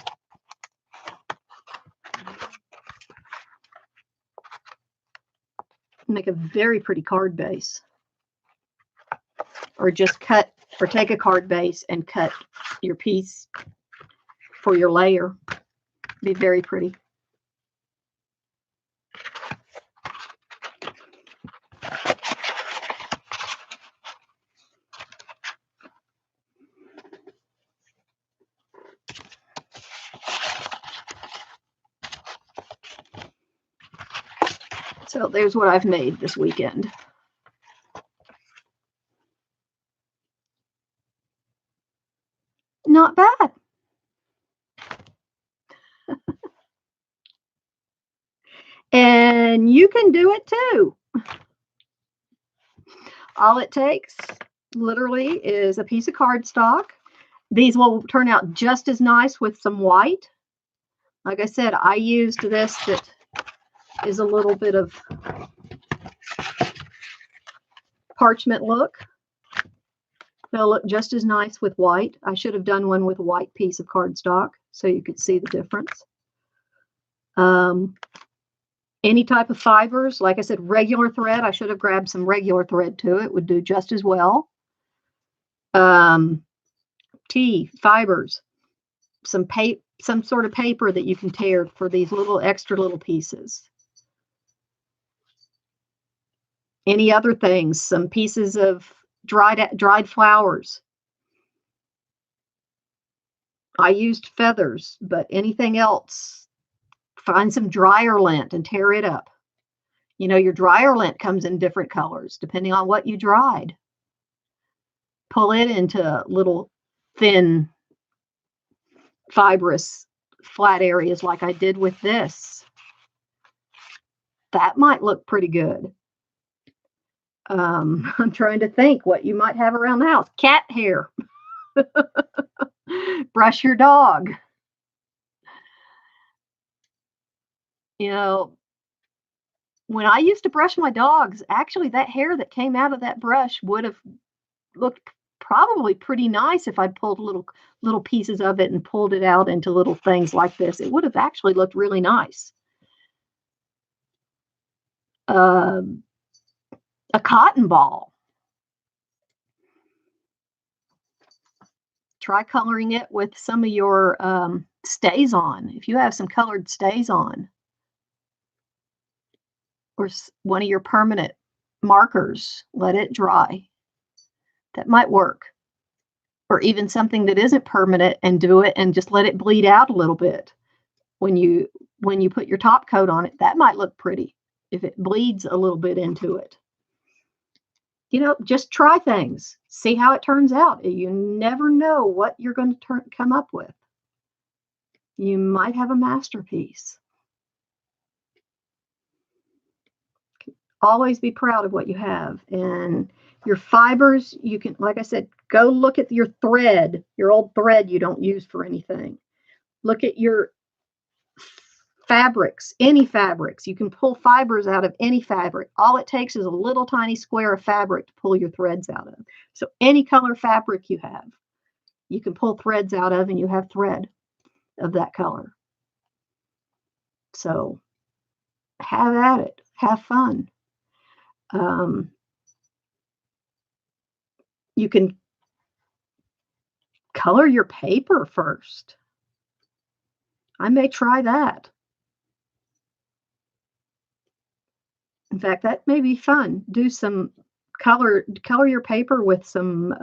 Make a very pretty card base. Or just take a card base and cut your piece for your layer. Be very pretty. So there's what I've made this weekend. Not bad. And you can do it too. All it takes literally is a piece of cardstock. These will turn out just as nice with some white. Like I said, I used this that is a little bit of parchment look. They'll look just as nice with white. I should have done one with a white piece of cardstock so you could see the difference. Any type of fibers, like I said, regular thread. I should have grabbed some regular thread too. It would do just as well. Fibers, some sort of paper that you can tear for these extra little pieces. Any other things, some pieces of dried flowers. I used feathers, but anything else, find some dryer lint and tear it up. You know, your dryer lint comes in different colors depending on what you dried. Pull it into little thin fibrous flat areas like I did with this. That might look pretty good. I'm trying to think what you might have around the house. Cat hair. Brush your dog. You know, when I used to brush my dogs, actually that hair that came out of that brush would have looked probably pretty nice if I'd pulled little pieces of it and pulled it out into little things like this. It would have actually looked really nice. A cotton ball. Try coloring it with some of your stays-on. If you have some colored stays-on, or one of your permanent markers, let it dry. That might work. Or even something that isn't permanent and do it and just let it bleed out a little bit. When you put your top coat on it, that might look pretty if it bleeds a little bit into it. You know, just try things. See how it turns out. You never know what you're going to come up with. You might have a masterpiece. Always be proud of what you have. And your fibers, you can, like I said, go look at your thread, your old thread you don't use for anything. Look at your fabrics, any fabrics. You can pull fibers out of any fabric. All it takes is a little tiny square of fabric to pull your threads out of. So any color fabric you have, you can pull threads out of, and you have thread of that color. So have at it. Have fun. You can color your paper first. I may try that. In fact, that may be fun. Do some color your paper with some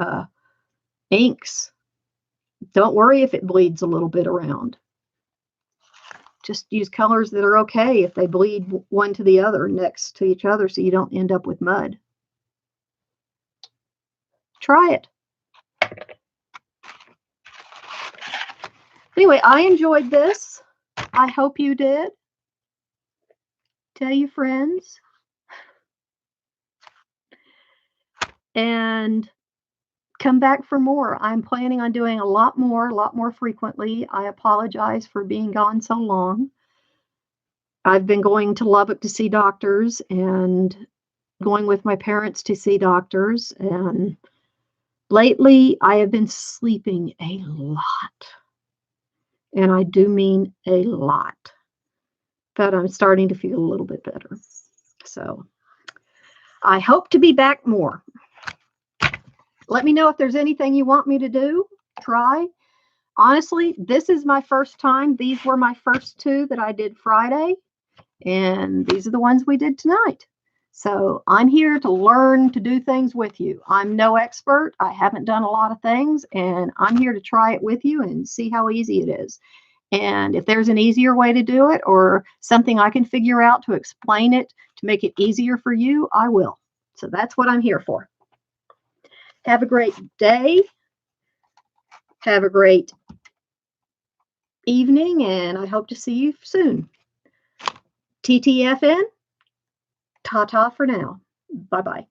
inks. Don't worry if it bleeds a little bit around. Just use colors that are okay if they bleed one to the other next to each other so you don't end up with mud. Try it. Anyway, I enjoyed this. I hope you did. Tell your friends. And come back for more. I'm planning on doing a lot more frequently. I apologize for being gone so long. I've been going to Lubbock to see doctors and going with my parents to see doctors. And lately, I have been sleeping a lot. And I do mean a lot. But I'm starting to feel a little bit better. So I hope to be back more. Let me know if there's anything you want me to do, try. Honestly, this is my first time. These were my first two that I did Friday, and these are the ones we did tonight. So I'm here to learn to do things with you. I'm no expert. I haven't done a lot of things, and I'm here to try it with you and see how easy it is. And if there's an easier way to do it or something I can figure out to explain it to make it easier for you, I will. So that's what I'm here for. Have a great day. Have a great evening, and I hope to see you soon. TTFN, ta-ta for now. Bye-bye.